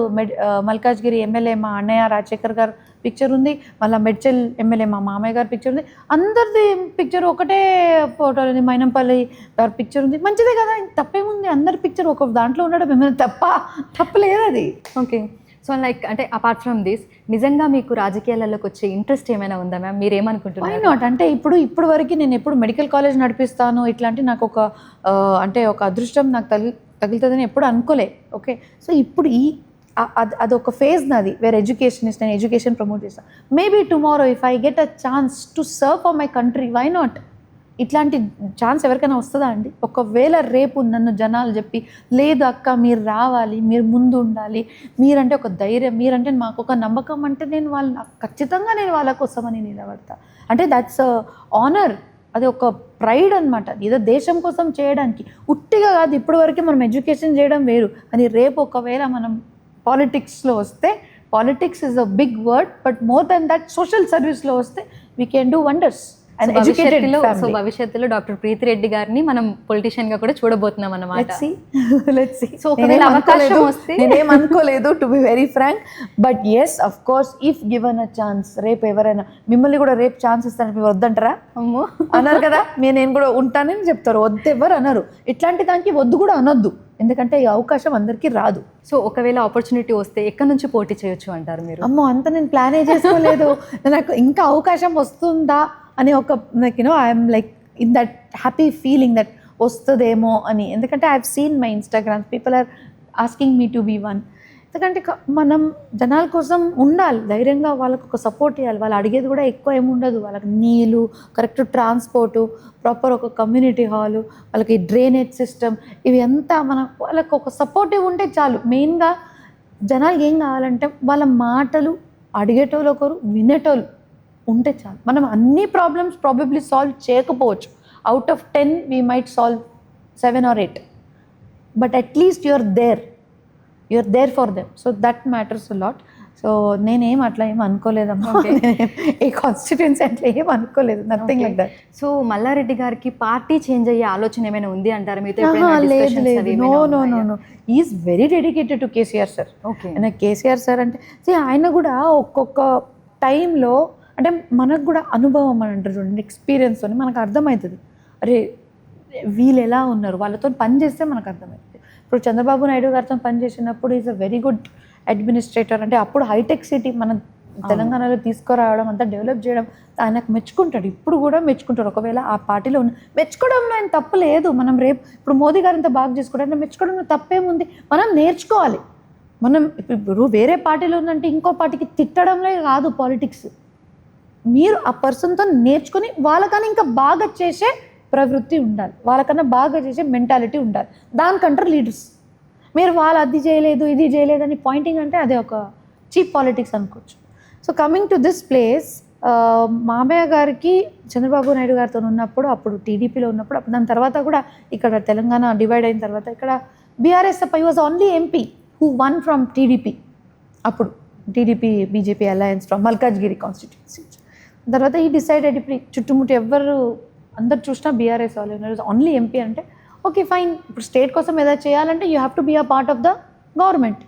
మల్కాజ్గిరి ఎమ్మెల్యే మా అన్నయ్య రాజశేఖర్ గారు పిక్చర్ ఉంది, మళ్ళీ మెడ్చల్ ఎమ్మెల్యే మా మామయ్య గారి పిక్చర్ ఉంది, అందరిది పిక్చర్ ఒకటే ఫోటో ఉంది, మైనంపల్లి గారి పిక్చర్ ఉంది. మంచిదే కదా, తప్పేముంది? అందరి పిక్చర్ ఒక దాంట్లో ఉండడం ఏమైనా తప్పలేదు అది. ఓకే. సో లైక్ అంటే అపార్ట్ ఫ్రమ్ దిస్, నిజంగా మీకు రాజకీయాలలోకి వచ్చే ఇంట్రెస్ట్ ఏమైనా ఉందా మ్యామ్? మీరు ఏమనుకుంటున్నారు? Why not? అంటే ఇప్పుడు వరకు నేను ఎప్పుడు మెడికల్ కాలేజ్ నడిపిస్తాను ఇట్లాంటి నాకు ఒక అంటే ఒక అదృష్టం నాకు తగులుతుందని ఎప్పుడు అనుకోలే. ఓకే, సో ఇప్పుడు అదొక ఫేజ్ నాది వేర్ ఎడ్యుకేషనిస్ట్, నేను ఎడ్యుకేషన్ ప్రమోట్ చేస్తాను. Maybe tomorrow if I get a chance to serve for my country, why not? ఇట్లాంటి ఛాన్స్ ఎవరికైనా వస్తుందా అండి? ఒకవేళ రేపు నన్ను జనాలు చెప్పి, లేదు అక్క మీరు రావాలి, మీరు ముందు ఉండాలి, మీరంటే ఒక ధైర్యం, మీరంటే మాకు ఒక నమ్మకం అంటే నేను ఖచ్చితంగా నేను వాళ్ళ కోసమని నిలబడతా. అంటే దట్స్ ఆనర్, అది ఒక ప్రైడ్ అనమాట. ఏదో దేశం కోసం చేయడానికి ఉట్టిగా కాదు. ఇప్పటి వరకు మనం ఎడ్యుకేషన్ చేయడం వేరు, కానీ రేపు ఒకవేళ మనం పాలిటిక్స్లో వస్తే, politics is a big word, but more than that social సర్వీస్లో వస్తే వీ కెన్ డూ వండర్స్. భవిష్యత్తులో డాక్టర్ ప్రీతి రెడ్డి గారిని మనం పొలిటీషియన్ గా కూడా చూడబోతున్నాం అన్నమాట. సో ఒకవేళ అవకాశం వస్తే, నేనేం అనుకోలేదు to be very frank, but yes of course if given a chance, రేపు ఎవరైనా మిమ్మల్ని కూడా రేపు ఛాన్స్ ఇస్తాను, మీరు వద్దంటారా? అమ్మో అన్నారు కదా, నేను కూడా ఉంటానని చెప్తారు, వద్దు ఎవరు అన్నారు. ఇట్లాంటి దానికి వద్దు కూడా అనొద్దు, ఎందుకంటే ఈ అవకాశం అందరికీ రాదు. సో ఒకవేళ ఆపర్చునిటీ వస్తే ఎక్కడి నుంచి పోటీ చేయొచ్చు అంటారు మీరు? అమ్మో అంత నేను ప్లానే చేసుకోలేదు, నాకు ఇంకా అవకాశం వస్తుందా అని ఒక like I'm like in that happy feeling that వస్తుందేమో అని. ఎందుకంటే I have seen my Instagram, people are asking me to be one. ఎందుకంటే మనం జనాల కోసం ఉండాలి, ధైర్యంగా వాళ్ళకు ఒక సపోర్ట్ ఇవ్వాలి. వాళ్ళు అడిగేది కూడా ఎక్కువ ఏముండదు, వాళ్ళకి నీళ్ళు, కరెక్ట్ ట్రాన్స్పోర్టు, ప్రాపర్ ఒక కమ్యూనిటీ హాలు, వాళ్ళకి డ్రైనేజ్ సిస్టమ్, ఇవి అంతా వాళ్ళకి ఒక సపోర్టివ్ ఉంటే చాలు. మెయిన్గా జనాలకి ఏం కావాలంటే వాళ్ళ మాటలు అడిగేటోళ్ళు ఒకరు, వినేటోళ్ళు ఉంటే చాలు. మనం అన్ని ప్రాబ్లమ్స్ ప్రాబబ్లీ సాల్వ్ చేయకపోవచ్చు, out of 10 we might solve 7 or 8, but at least you're there for them. So that matters lot. So నేనేం అట్లా ఏం అనుకోలేదమ్మా, ఈ కాన్స్టిట్యున్సీ అట్లా ఏం అనుకోలేదు, nothing like that. So Malla Reddy గారికి పార్టీ చేంజ్ అయ్యే ఆలోచన ఏమైనా ఉంది అంటారా? మీతో లేదు, no, is very dedicated to KCR sir. Okay. ఆయన కేసీఆర్ సార్ అంటే ఆయన కూడా ఒక్కొక్క టైంలో అంటే మనకు కూడా అనుభవం అని అంటారు చూడండి, ఎక్స్పీరియన్స్ అని మనకు అర్థమవుతుంది. అరే వీళ్ళు ఎలా ఉన్నారు, వాళ్ళతో పని చేస్తే మనకు అర్థమవుతుంది. ఇప్పుడు చంద్రబాబు నాయుడు గారితో పనిచేసినప్పుడు is a very good administrator. అంటే అప్పుడు హైటెక్ సిటీ మన తెలంగాణలో తీసుకురావడం, అంతా డెవలప్ చేయడం ఆయనకు మెచ్చుకుంటాడు, ఇప్పుడు కూడా మెచ్చుకుంటాడు. ఒకవేళ ఆ పార్టీలో మెచ్చుకోవడంలో ఆయన తప్పు లేదు. మనం రేపు ఇప్పుడు మోదీ గారు ఇంత బాగా చేసుకుంటారు, మెచ్చుకోవడంలో తప్పేముంది? మనం నేర్చుకోవాలి. మనం ఇప్పుడు వేరే పార్టీలో ఉందంటే ఇంకో పార్టీకి తిట్టడంలో కాదు పాలిటిక్స్. మీరు ఆ పర్సన్తో నేర్చుకొని వాళ్ళకన్నా ఇంకా బాగా చేసే ప్రవృత్తి ఉండాలి, వాళ్ళకన్నా బాగా చేసే మెంటాలిటీ ఉండాలి. దానికంటారు లీడర్స్. మీరు వాళ్ళు అది చేయలేదు, ఇది చేయలేదు అని పాయింటింగ్ అంటే అదే ఒక చీప్ పాలిటిక్స్ అనుకోవచ్చు. So coming to this place, మామయ్య గారికి చంద్రబాబు నాయుడు గారితో ఉన్నప్పుడు, అప్పుడు టీడీపీలో ఉన్నప్పుడు, దాని తర్వాత కూడా ఇక్కడ తెలంగాణ డివైడ్ అయిన తర్వాత ఇక్కడ BRS I was only MP who won from TDP. అప్పుడు TDP BJP alliance from Malkajgiri constituency. తర్వాత ఈ డిసైడెడ్ ఇప్పుడు చుట్టుముట్టు ఎవరు అందరు చూసినా బీఆర్ఎస్ వాళ్ళు ఉన్నారు, ఓన్లీ ఎంపీ అంటే ఓకే ఫైన్. ఇప్పుడు స్టేట్ కోసం ఏదైనా చేయాలంటే you have to be a part of the government.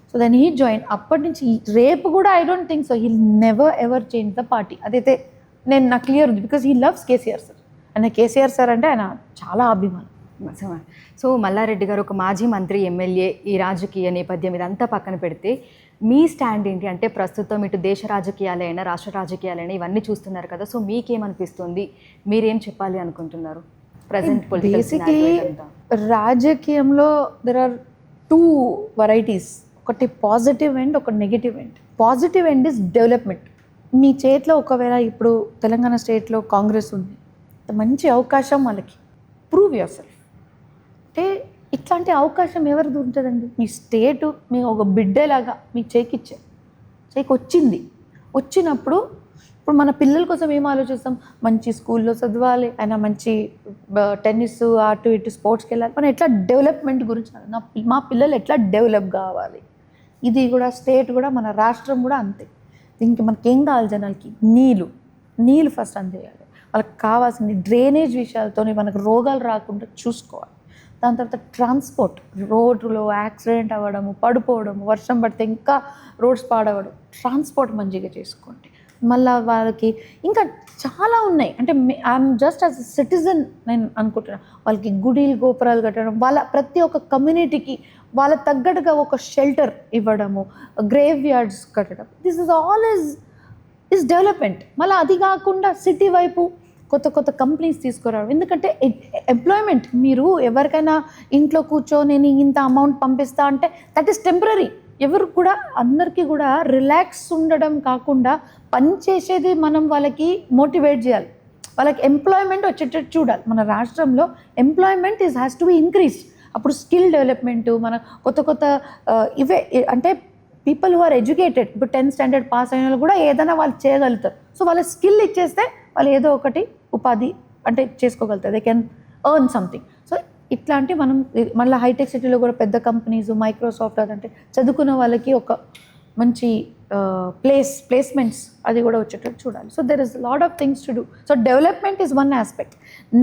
So then he join. అప్పటి నుంచి రేపు కూడా I don't think so he'll never ever change the party. అదైతే నాకు క్లియర్ ఉంది, because he loves KCR sir. ఆయన కేసీఆర్ సార్ అంటే ఆయన చాలా అభిమానం. సో మల్లారెడ్డి గారు ఒక మాజీ మంత్రి, ఎమ్మెల్యే, ఈ రాజకీయ నేపథ్యం ఇదంతా పక్కన పెడితే మీ స్టాండ్ ఏంటి? అంటే ప్రస్తుతం ఇటు దేశ రాజకీయాలైనా రాష్ట్ర రాజకీయాలైనా ఇవన్నీ చూస్తున్నారు కదా, సో మీకేమనిపిస్తుంది, మీరేం చెప్పాలి అనుకుంటున్నారు ప్రజెంట్ పొలిటికల్? బేసిక్లీ రాజకీయంలో దెర్ ఆర్ 2 varieties. ఒకటి పాజిటివ్ ఎండ్, ఒక negative end. Positive end is development. మీ చేతిలో ఒకవేళ ఇప్పుడు తెలంగాణ స్టేట్లో కాంగ్రెస్ ఉంది, మంచి అవకాశం వాళ్ళకి, ప్రూవ్ యువర్ సెల్ఫ్. అంటే ఇట్లాంటి అవకాశం ఎవరిది ఉంటుందండి? మీ స్టేటు మీ ఒక బిడ్డలాగా మీ చేకి వచ్చినప్పుడు ఇప్పుడు మన పిల్లల కోసం ఏం ఆలోచిస్తాం? మంచి స్కూల్లో చదవాలి, ఆయన మంచి టెన్నిస్ అటు ఇటు స్పోర్ట్స్కి వెళ్ళాలి. మనం ఎట్లా డెవలప్మెంట్ గురించి, మా పిల్లలు ఎట్లా డెవలప్ కావాలి, ఇది కూడా స్టేట్ కూడా మన రాష్ట్రం కూడా అంతే. దీనికి మనకేం కావాలి? జనాలకి నీళ్ళు ఫస్ట్ అందేయాలి. వాళ్ళకి కావాల్సింది డ్రైనేజ్ విషయాలతో మనకు రోగాలు రాకుండా చూసుకోవాలి. దాని తర్వాత ట్రాన్స్పోర్ట్, రోడ్లో యాక్సిడెంట్ అవ్వడము, పడిపోవడము, వర్షం పడితే ఇంకా రోడ్స్ పాడవడం, ట్రాన్స్పోర్ట్ మంచిగా చేసుకోండి. మళ్ళీ వాళ్ళకి ఇంకా చాలా ఉన్నాయి. అంటే I'm just as a citizen నేను అనుకుంటున్నాను, వాళ్ళకి గుడిలు గోపురాలు కట్టడం, వాళ్ళ ప్రతి ఒక్క కమ్యూనిటీకి వాళ్ళ తగ్గట్టుగా ఒక షెల్టర్ ఇవ్వడము, గ్రేవ్ యార్డ్స్ కట్టడం, this is all is development. మళ్ళీ అది కాకుండా సిటీ వైపు కొత్త కంపెనీస్ తీసుకురావడం. ఎందుకంటే ఎంప్లాయ్మెంట్, మీరు ఎవరికైనా ఇంట్లో కూర్చొని నేను ఇంత అమౌంట్ పంపిస్తా అంటే దట్ ఈస్ టెంపరీ. ఎవరు కూడా అందరికీ కూడా రిలాక్స్ ఉండడం కాకుండా పని చేసేది మనం వాళ్ళకి మోటివేట్ చేయాలి, వాళ్ళకి ఎంప్లాయ్మెంట్ వచ్చేటట్టు చూడాలి. మన రాష్ట్రంలో employment has to be increased. అప్పుడు స్కిల్ డెవలప్మెంట్, మన కొత్త ఇవే అంటే పీపుల్ హు ఆర్ ఎడ్యుకేటెడ్, ఇప్పుడు 10th standard పాస్ అయిన వాళ్ళు కూడా ఏదైనా వాళ్ళు చేయగలుగుతారు. సో వాళ్ళ స్కిల్ ఇచ్చేస్తే వాళ్ళు ఏదో ఒకటి ఉపాధి అంటే చేసుకోగలుగుతారు, they can earn something. So ఇట్లాంటి మనం మళ్ళీ హైటెక్ సిటీలో కూడా పెద్ద కంపెనీస్, మైక్రోసాఫ్ట్ అదంటే చదువుకున్న వాళ్ళకి ఒక మంచి ప్లేస్మెంట్స్ అది కూడా వచ్చేటట్టు చూడాలి. So there is lot of things to do. So development is one aspect.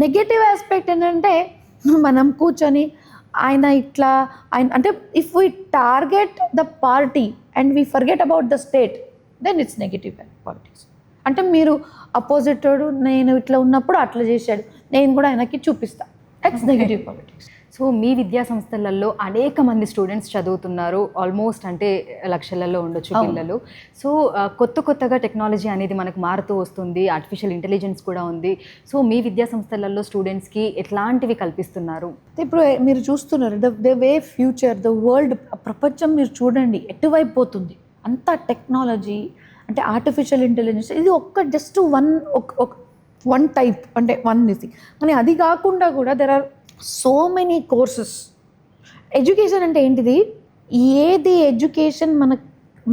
Negative aspect ఏంటంటే మనం కూర్చొని ఆయన అంటే if we target the party and we forget about the state, then it's negative politics. అంటే మీరు అపోజిట్ నేను ఇట్లా ఉన్నప్పుడు అట్లా చేశాడు, నేను కూడా ఆయనకి చూపిస్తా, దట్స్ నెగటివ్ పాలిటిక్స్. సో మీ విద్యా సంస్థలలో అనేక మంది స్టూడెంట్స్ చదువుతున్నారు, ఆల్మోస్ట్ అంటే లక్షలలో ఉండొచ్చు పిల్లలు. సో కొత్తగా టెక్నాలజీ అనేది మనకు మారుతూ వస్తుంది, ఆర్టిఫిషియల్ ఇంటెలిజెన్స్ కూడా ఉంది. సో మీ విద్యా సంస్థలలో స్టూడెంట్స్కి ఎట్లాంటివి కల్పిస్తున్నారు? ఇప్పుడు మీరు చూస్తున్నారు the way future, the world, ప్రపంచం మీరు చూడండి ఎటువైపు పోతుంది. అంతా టెక్నాలజీ అంటే ఆర్టిఫిషియల్ ఇంటెలిజెన్స్, ఇది జస్ట్ వన్ టైప్, అంటే వన్ ఇది. కానీ అది కాకుండా కూడా there are so many courses. Education అంటే ఏంటిది, ఏది ఎడ్యుకేషన్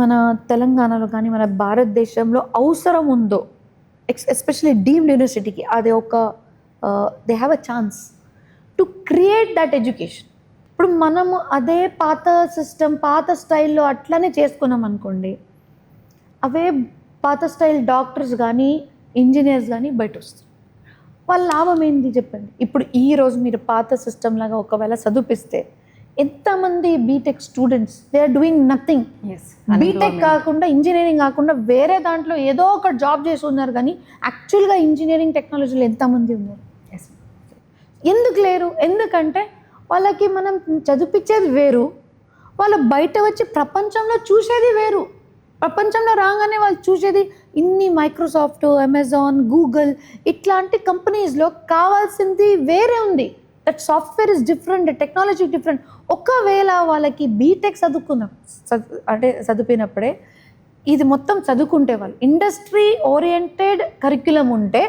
మన తెలంగాణలో కానీ మన భారతదేశంలో అవసరం ఉందో, ఎస్పెషలీ డీమ్డ్ యూనివర్సిటీకి, అది they have a chance to create that education. ఇప్పుడు మనము అదే పాత సిస్టమ్, పాత స్టైల్లో అట్లనే చేసుకున్నాం అనుకోండి, అవే పాత స్టైల్ డాక్టర్స్ కానీ ఇంజనీర్స్ కానీ బయట వస్తారు. వాళ్ళ లాభం ఏంటి చెప్పండి. ఇప్పుడు ఈరోజు మీరు పాత సిస్టమ్ లాగా ఒకవేళ చదివిపిస్తే ఎంతమంది BTech students they are doing nothing. BTech కాకుండా, ఇంజనీరింగ్ కాకుండా వేరే దాంట్లో ఏదో ఒక జాబ్ చేసి ఉన్నారు, కానీ యాక్చువల్గా ఇంజనీరింగ్ టెక్నాలజీలో ఎంతమంది ఉన్నారు? ఎందుకు లేరు? ఎందుకంటే వాళ్ళకి మనం చదివించేది వేరు, వాళ్ళు బయట వచ్చి ప్రపంచంలో చూసేది వేరు. ప్రపంచంలో రాగానే వాళ్ళు చూసేది ఇన్ని మైక్రోసాఫ్ట్, అమెజాన్, గూగుల్ ఇట్లాంటి కంపెనీస్లో కావాల్సింది వేరే ఉంది. That software is different, technology different. ఒకవేళ వాళ్ళకి బీటెక్ చదివినప్పుడే ఇది మొత్తం చదువుకుంటే, వాళ్ళు ఇండస్ట్రీ ఓరియంటెడ్ కరిక్యులం ఉంటే,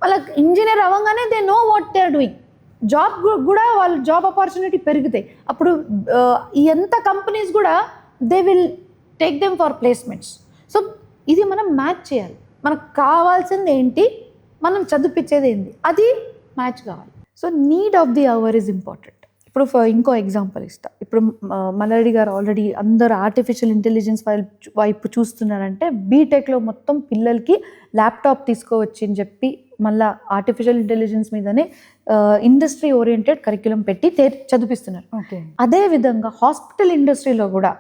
వాళ్ళకి ఇంజనీర్ అవ్వగానే they know what they are doing. Job కూడా వాళ్ళ జాబ్ ఆపర్చునిటీ పెరుగుతాయి. అప్పుడు ఎంత కంపెనీస్ కూడా they will take them for placements. So ఇది మనం మ్యాచ్ చేయాలి. మనకు కావాల్సింది ఏంటి, మనం చదివించేది ఏంటి, అది మ్యాచ్ కావాలి. So need of the hour is important. ఇప్పుడు ఇంకో ఎగ్జాంపుల్ ఇస్తా. ఇప్పుడు మల్లారెడ్డి గారు ఆల్రెడీ అందరు ఆర్టిఫిషియల్ ఇంటెలిజెన్స్ వైపు చూస్తున్నారంటే, బీటెక్లో మొత్తం పిల్లలకి ల్యాప్టాప్ తీసుకోవచ్చు అని చెప్పి మళ్ళీ ఆర్టిఫిషియల్ ఇంటెలిజెన్స్ మీదనే ఇండస్ట్రీ ఓరియంటెడ్ కరిక్యులం పెట్టి చదివిస్తున్నారు. అదేవిధంగా హాస్పిటల్ ఇండస్ట్రీలో కూడా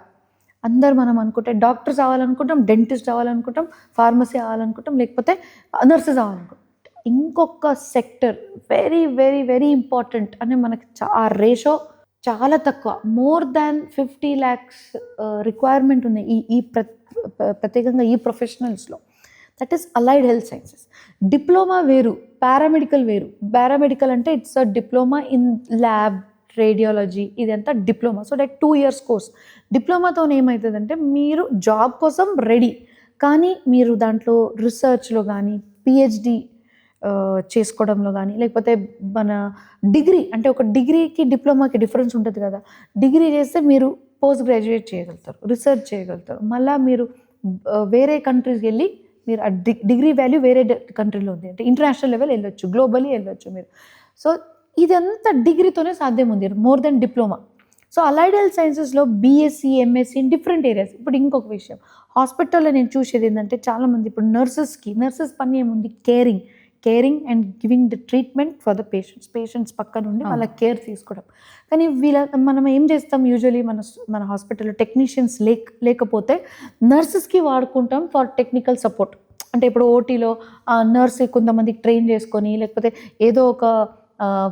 అందరు మనం అనుకుంటే డాక్టర్స్ అవ్వాలనుకుంటాం, డెంటిస్ట్ అవ్వాలనుకుంటాం, ఫార్మసీ అవ్వాలనుకుంటాం, లేకపోతే నర్సెస్ అవ్వాలనుకుంటాం. ఇంకొక sector very very very important అని మనకి ఆ రేషో చాలా తక్కువ, మోర్ దాన్ 50 lakhs రిక్వైర్మెంట్ ఉంది ప్రత్యేకంగా ఈ ప్రొఫెషనల్స్లో. That is allied health sciences. Diploma వేరు, పారామెడికల్ వేరు. పారామెడికల్ అంటే it's a diploma in lab, radiology, ఇదంతా diploma. So like 2 years course. డిప్లొమాతో ఏమవుతుందంటే మీరు జాబ్ కోసం రెడీ, కానీ మీరు దాంట్లో రీసెర్చ్లో కానీ, పిహెచ్డి చేసుకోవడంలో కానీ, లేకపోతే మన డిగ్రీ, అంటే ఒక డిగ్రీకి డిప్లొమాకి డిఫరెన్స్ ఉంటుంది కదా. డిగ్రీ చేస్తే మీరు పోస్ట్ గ్రాడ్యుయేట్ చేయగలుగుతారు, రీసెర్చ్ చేయగలుగుతారు. మళ్ళీ మీరు వేరే కంట్రీస్కి వెళ్ళి మీరు ఆ డిగ్రీ వాల్యూ వేరే కంట్రీలో ఉంది అంటే ఇంటర్నేషనల్ లెవెల్ వెళ్ళొచ్చు, గ్లోబలీ వెళ్ళొచ్చు మీరు. సో ఇదంతా డిగ్రీతోనే సాధ్యం ఉంది, more than diploma. So allied health సైన్సెస్లో BSc, MSc in different areas. ఇప్పుడు ఇంకొక విషయం, హాస్పిటల్లో నేను చూసేది ఏంటంటే, చాలామంది ఇప్పుడు నర్సెస్ పని ఏముంది, caring and giving the treatment for the patients పక్క నుండి వాళ్ళ కేర్ తీసుకోవడం. కానీ మనం ఏం చేస్తాం, యూజువలీ మన హాస్పిటల్లో టెక్నీషియన్స్ లేకపోతే నర్సెస్కి వాడుకుంటాం ఫర్ టెక్నికల్ సపోర్ట్. అంటే ఇప్పుడు ఓటీలో నర్స్ కొంతమందికి ట్రైన్ చేసుకొని, లేకపోతే ఏదో ఒక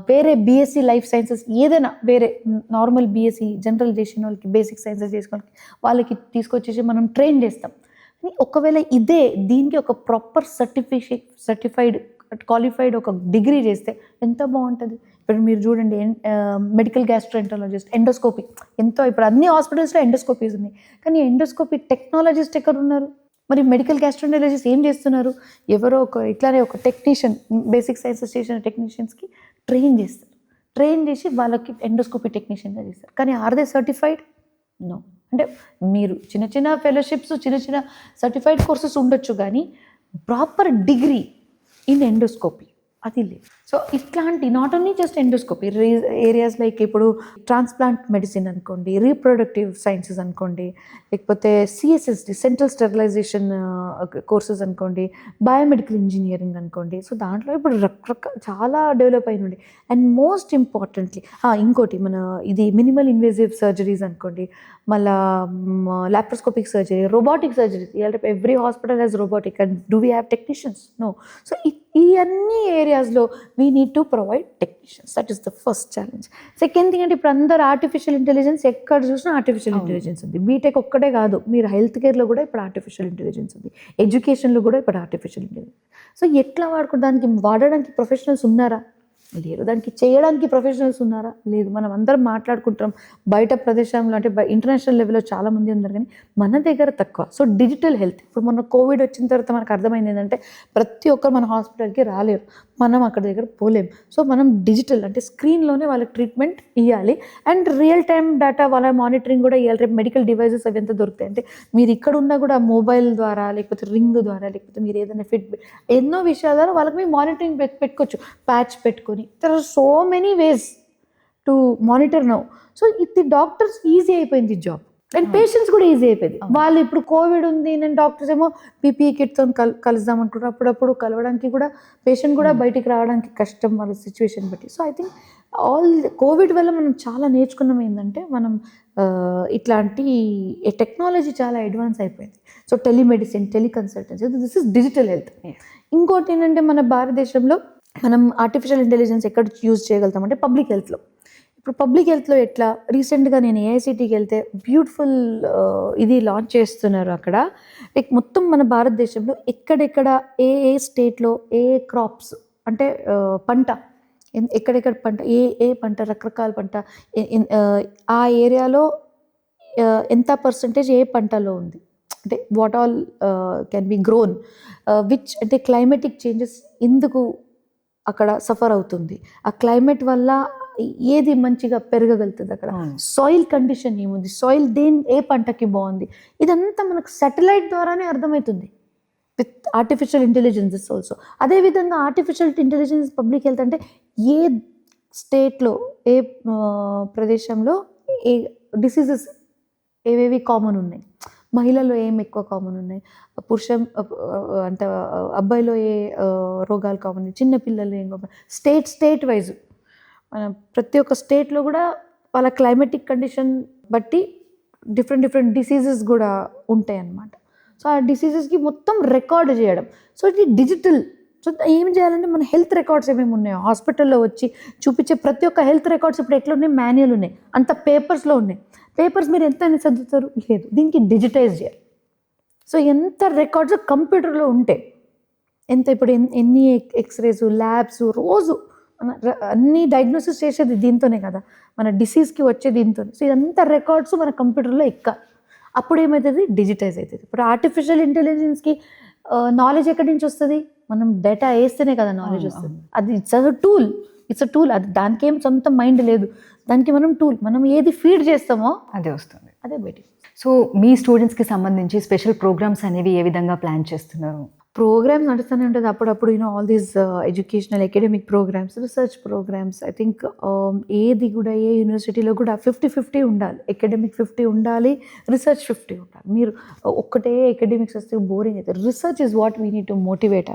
వేరే బీఎస్సీ లైఫ్ సైన్సెస్ ఏదైనా వేరే నార్మల్ బీఎస్సీ జనరల్ చేసిన వాళ్ళకి, బేసిక్ సైన్సెస్ చేసుకుని వాళ్ళకి తీసుకొచ్చేసి మనం ట్రైన్ చేస్తాం. కానీ ఒకవేళ దీనికి ఒక ప్రాపర్ సర్టిఫైడ్ క్వాలిఫైడ్ ఒక డిగ్రీ చేస్తే ఎంత బాగుంటుంది. ఇప్పుడు మీరు చూడండి, మెడికల్ గ్యాస్ట్రోఎంటరాలజిస్ట్, ఎండోస్కోపీ, ఇప్పుడు అన్ని హాస్పిటల్స్లో ఎండోస్కోపీస్ ఉన్నాయి, కానీ ఎండోస్కోపీ టెక్నాలజిస్ట్ ఎక్కడ ఉన్నారు? మరి మెడికల్ గ్యాస్ట్రోఎంటరాలజిస్ట్ ఏం చేస్తున్నారు? ఎవరో ఇట్లానే ఒక టెక్నీషియన్, బేసిక్ సైన్సెస్ చేసిన టెక్నీషియన్స్కి ట్రైన్ చేస్తారు. ట్రైన్ చేసి వాళ్ళకి ఎండోస్కోపీ టెక్నీషియన్గా చేస్తారు. కానీ ఆర్ దే సర్టిఫైడ్? నో. అంటే మీరు చిన్న ఫెలోషిప్స్, చిన్న సర్టిఫైడ్ కోర్సెస్ ఉండొచ్చు, కానీ ప్రాపర్ డిగ్రీ ఇన్ ఎండోస్కోపీ అది లేదు. సో ఇట్లాంటి not only just endoscopy areas like ఇప్పుడు ట్రాన్స్ప్లాంట్ మెడిసిన్ అనుకోండి, రీప్రొడక్టివ్ సైన్సెస్ అనుకోండి, లేకపోతే సిఎస్ఎస్డి సెంట్రల్ స్టెరిలైజేషన్ కోర్సెస్ అనుకోండి, బయోమెడికల్ ఇంజనీరింగ్ అనుకోండి. సో దాంట్లో ఇప్పుడు చాలా డెవలప్ అయినండి. అండ్ మోస్ట్ ఇంపార్టెంట్లీ ఇంకోటి ఇది మినిమల్ ఇన్వేజివ్ సర్జరీస్ అనుకోండి, మళ్ళా laparoscopic surgery, robotic surgeries. Every hospital has robotic. And do we have technicians? No. So ఈ అన్ని ఏరియాస్లో we need to provide technicians. That is the first challenge. Second thing అంటే ఇప్పుడు అందరు ఆర్టిఫిషియల్ ఇంటెలిజెన్స్ ఎక్కడ చూసినా ఆర్టిఫిషియల్ ఇంటెలిజెన్స్ ఉంది. BTech ఒక్కటే కాదు, మీరు హెల్త్ కేర్లో కూడా ఇప్పుడు ఆర్టిఫిషియల్ ఇంటెలిజెన్స్ ఉంది, ఎడ్యుకేషన్లో కూడా ఇప్పుడు ఆర్టిఫిషియల్ ఇంటెలిజెన్స్. సో ఎట్లా వాడుకోవడానికి, వాడడానికి ప్రొఫెషనల్స్ ఉన్నారా? లేరు. దానికి చేయడానికి ప్రొఫెషనల్స్ ఉన్నారా? లేదు. మనం అందరం మాట్లాడుకుంటాం బయట ప్రదేశంలో, అంటే ఇంటర్నేషనల్ లెవెల్లో చాలామంది ఉన్నారు, కానీ మన దగ్గర తక్కువ. సో డిజిటల్ హెల్త్, ఇప్పుడు మన కోవిడ్ వచ్చిన తర్వాత మనకు అర్థమైంది ఏంటంటే ప్రతి ఒక్కరు మన హాస్పిటల్కి రాలేరు, మనం అక్కడ దగ్గర పోలేం. సో మనం డిజిటల్ అంటే స్క్రీన్లోనే వాళ్ళకి ట్రీట్మెంట్ ఇవ్వాలి, అండ్ రియల్ టైమ్ డేటా వాళ్ళ మానిటరింగ్ కూడా ఇవ్వాలి. రేపు మెడికల్ డివైజెస్ అవి ఎంత దొరుకుతాయి అంటే మీరు ఇక్కడ ఉన్నా కూడా మొబైల్ ద్వారా, లేకపోతే రింగ్ ద్వారా, లేకపోతే మీరు ఏదైనా ఎన్నో విషయాల ద్వారా వాళ్ళకి మీరు మానిటరింగ్ పెట్టుకోవచ్చు, ప్యాచ్ పెట్టుకొని. There are so many ways to monitor now. So ఇది డాక్టర్స్ ఈజీ అయిపోయింది జాబ్, అండ్ పేషెంట్స్ కూడా ఈజీ అయిపోయింది. వాళ్ళు ఇప్పుడు కోవిడ్ ఉంది, నేను డాక్టర్స్ ఏమో పీపీఈ కిట్తో కలుద్దాం అనుకుంటారు, అప్పుడప్పుడు కలవడానికి కూడా పేషెంట్ కూడా బయటికి రావడానికి కష్టం వాళ్ళ సిచ్యువేషన్ బట్టి. సో ఐ థింక్ కోవిడ్ వల్ల మనం చాలా నేర్చుకున్నాం ఏంటంటే, మనం ఇట్లాంటి టెక్నాలజీ చాలా అడ్వాన్స్ అయిపోయింది. So telemedicine, teleconsultancy, this is digital health. ఇంకోటి ఏంటంటే మన భారతదేశంలో మనం ఆర్టిఫిషియల్ ఇంటెలిజెన్స్ ఎక్కడ యూజ్ చేయగలుగుతామంటే పబ్లిక్ హెల్త్లో. ఇప్పుడు పబ్లిక్ హెల్త్లో ఎట్లా, రీసెంట్గా నేను ఏఐసిటీకి వెళ్తే బ్యూటిఫుల్ ఇది లాంచ్ చేస్తున్నారు అక్కడ. లైక్ మొత్తం మన భారతదేశంలో ఎక్కడెక్కడ ఏ ఏ స్టేట్లో ఏ ఏ క్రాప్స్ అంటే పంట, ఎక్కడెక్కడ పంట, ఏ పంట, రకరకాల పంట, ఆ ఏరియాలో ఎంత పర్సంటేజ్ ఏ పంటలో ఉంది, అంటే what all can be grown, which అంటే క్లైమేటిక్ చేంజెస్ ఎందుకు అక్కడ సఫర్ అవుతుంది, ఆ క్లైమేట్ వల్ల ఏది మంచిగా పెరగగలుగుతుంది అక్కడ, సాయిల్ కండిషన్ ఏముంది, సాయిల్ ఏ పంటకి బాగుంది, ఇదంతా మనకు సాటిలైట్ ద్వారానే అర్థమవుతుంది విత్ ఆర్టిఫిషియల్ ఇంటెలిజెన్సెస్ ఆల్సో. అదేవిధంగా ఆర్టిఫిషియల్ ఇంటెలిజెన్స్ పబ్లిక్ హెల్త్ అంటే ఏ స్టేట్లో ఏ ప్రదేశంలో ఏ డిసీజెస్ ఏవేవి కామన్ ఉన్నాయి, మహిళల్లో ఏం ఎక్కువ కామన్ ఉన్నాయి, అంటే అబ్బాయిలో ఏ రోగాలు కామన్ ఉన్నాయి, చిన్నపిల్లలు ఏం కామన్, స్టేట్ వైజ్ మన ప్రతి ఒక్క స్టేట్లో కూడా వాళ్ళ క్లైమేటిక్ కండిషన్ బట్టి డిఫరెంట్ డిసీజెస్ కూడా ఉంటాయి అన్నమాట. సో ఆ డిసీజెస్కి మొత్తం రికార్డ్ చేయడం. సో ఇది డిజిటల్. సో ఏం చేయాలంటే మన హెల్త్ రికార్డ్స్ ఏమేమి ఉన్నాయో హాస్పిటల్లో వచ్చి చూపించే ప్రతి ఒక్క హెల్త్ రికార్డ్స్ ఇప్పుడు ఎట్లా ఉన్నాయి, మాన్యువల్ ఉన్నాయి, అంత పేపర్స్లో ఉన్నాయి. పేపర్స్ మీరు ఎంత అని చదువుతారు, లేదు. దీనికి డిజిటైజ్ చేయాలి. సో ఎంత రికార్డ్స్ కంప్యూటర్లో ఉంటే ఎంత, ఇప్పుడు ఎన్ని ఎక్స్రేస్, ల్యాబ్స్, రోజు మన అన్ని డయాగ్నోసిస్ చేసేది దీంతోనే కదా, మన డిసీజ్కి వచ్చే దీంతోనే. సో ఇదంతా రికార్డ్స్ మన కంప్యూటర్లో ఎక్కాలి. అప్పుడు ఏమవుతుంది, డిజిటైజ్ అవుతుంది. ఇప్పుడు ఆర్టిఫిషియల్ ఇంటెలిజెన్స్కి నాలెడ్జ్ ఎక్కడి నుంచి వస్తుంది, మనం డేటా వేస్తేనే కదా నాలెడ్జ్ వస్తుంది. అది ఇట్స్ అ టూల్. అది దానికి ఏం సొంత మైండ్ లేదు, దానికి మనం టూల్. మనం ఏది ఫీడ్ చేస్తామో అదే వస్తుంది, అదే బయటికి. సో మీ స్టూడెంట్స్కి సంబంధించి స్పెషల్ ప్రోగ్రామ్స్ అనేవి ఏ విధంగా ప్లాన్ చేస్తున్నారు? ప్రోగ్రామ్స్ నడుస్తూనే ఉంటుంది అప్పుడప్పుడు, all these educational academic programmes, research programmes. I think ఏది కూడా ఏ యూనివర్సిటీలో కూడా 50-50 ఉండాలి. అకాడమిక్ 50 ఉండాలి, రీసెర్చ్ 50 ఉండాలి. మీరు ఒక్కటే అకాడమిక్స్ వస్తే బోరింగ్ అవుతుంది. Research is what we need to motivate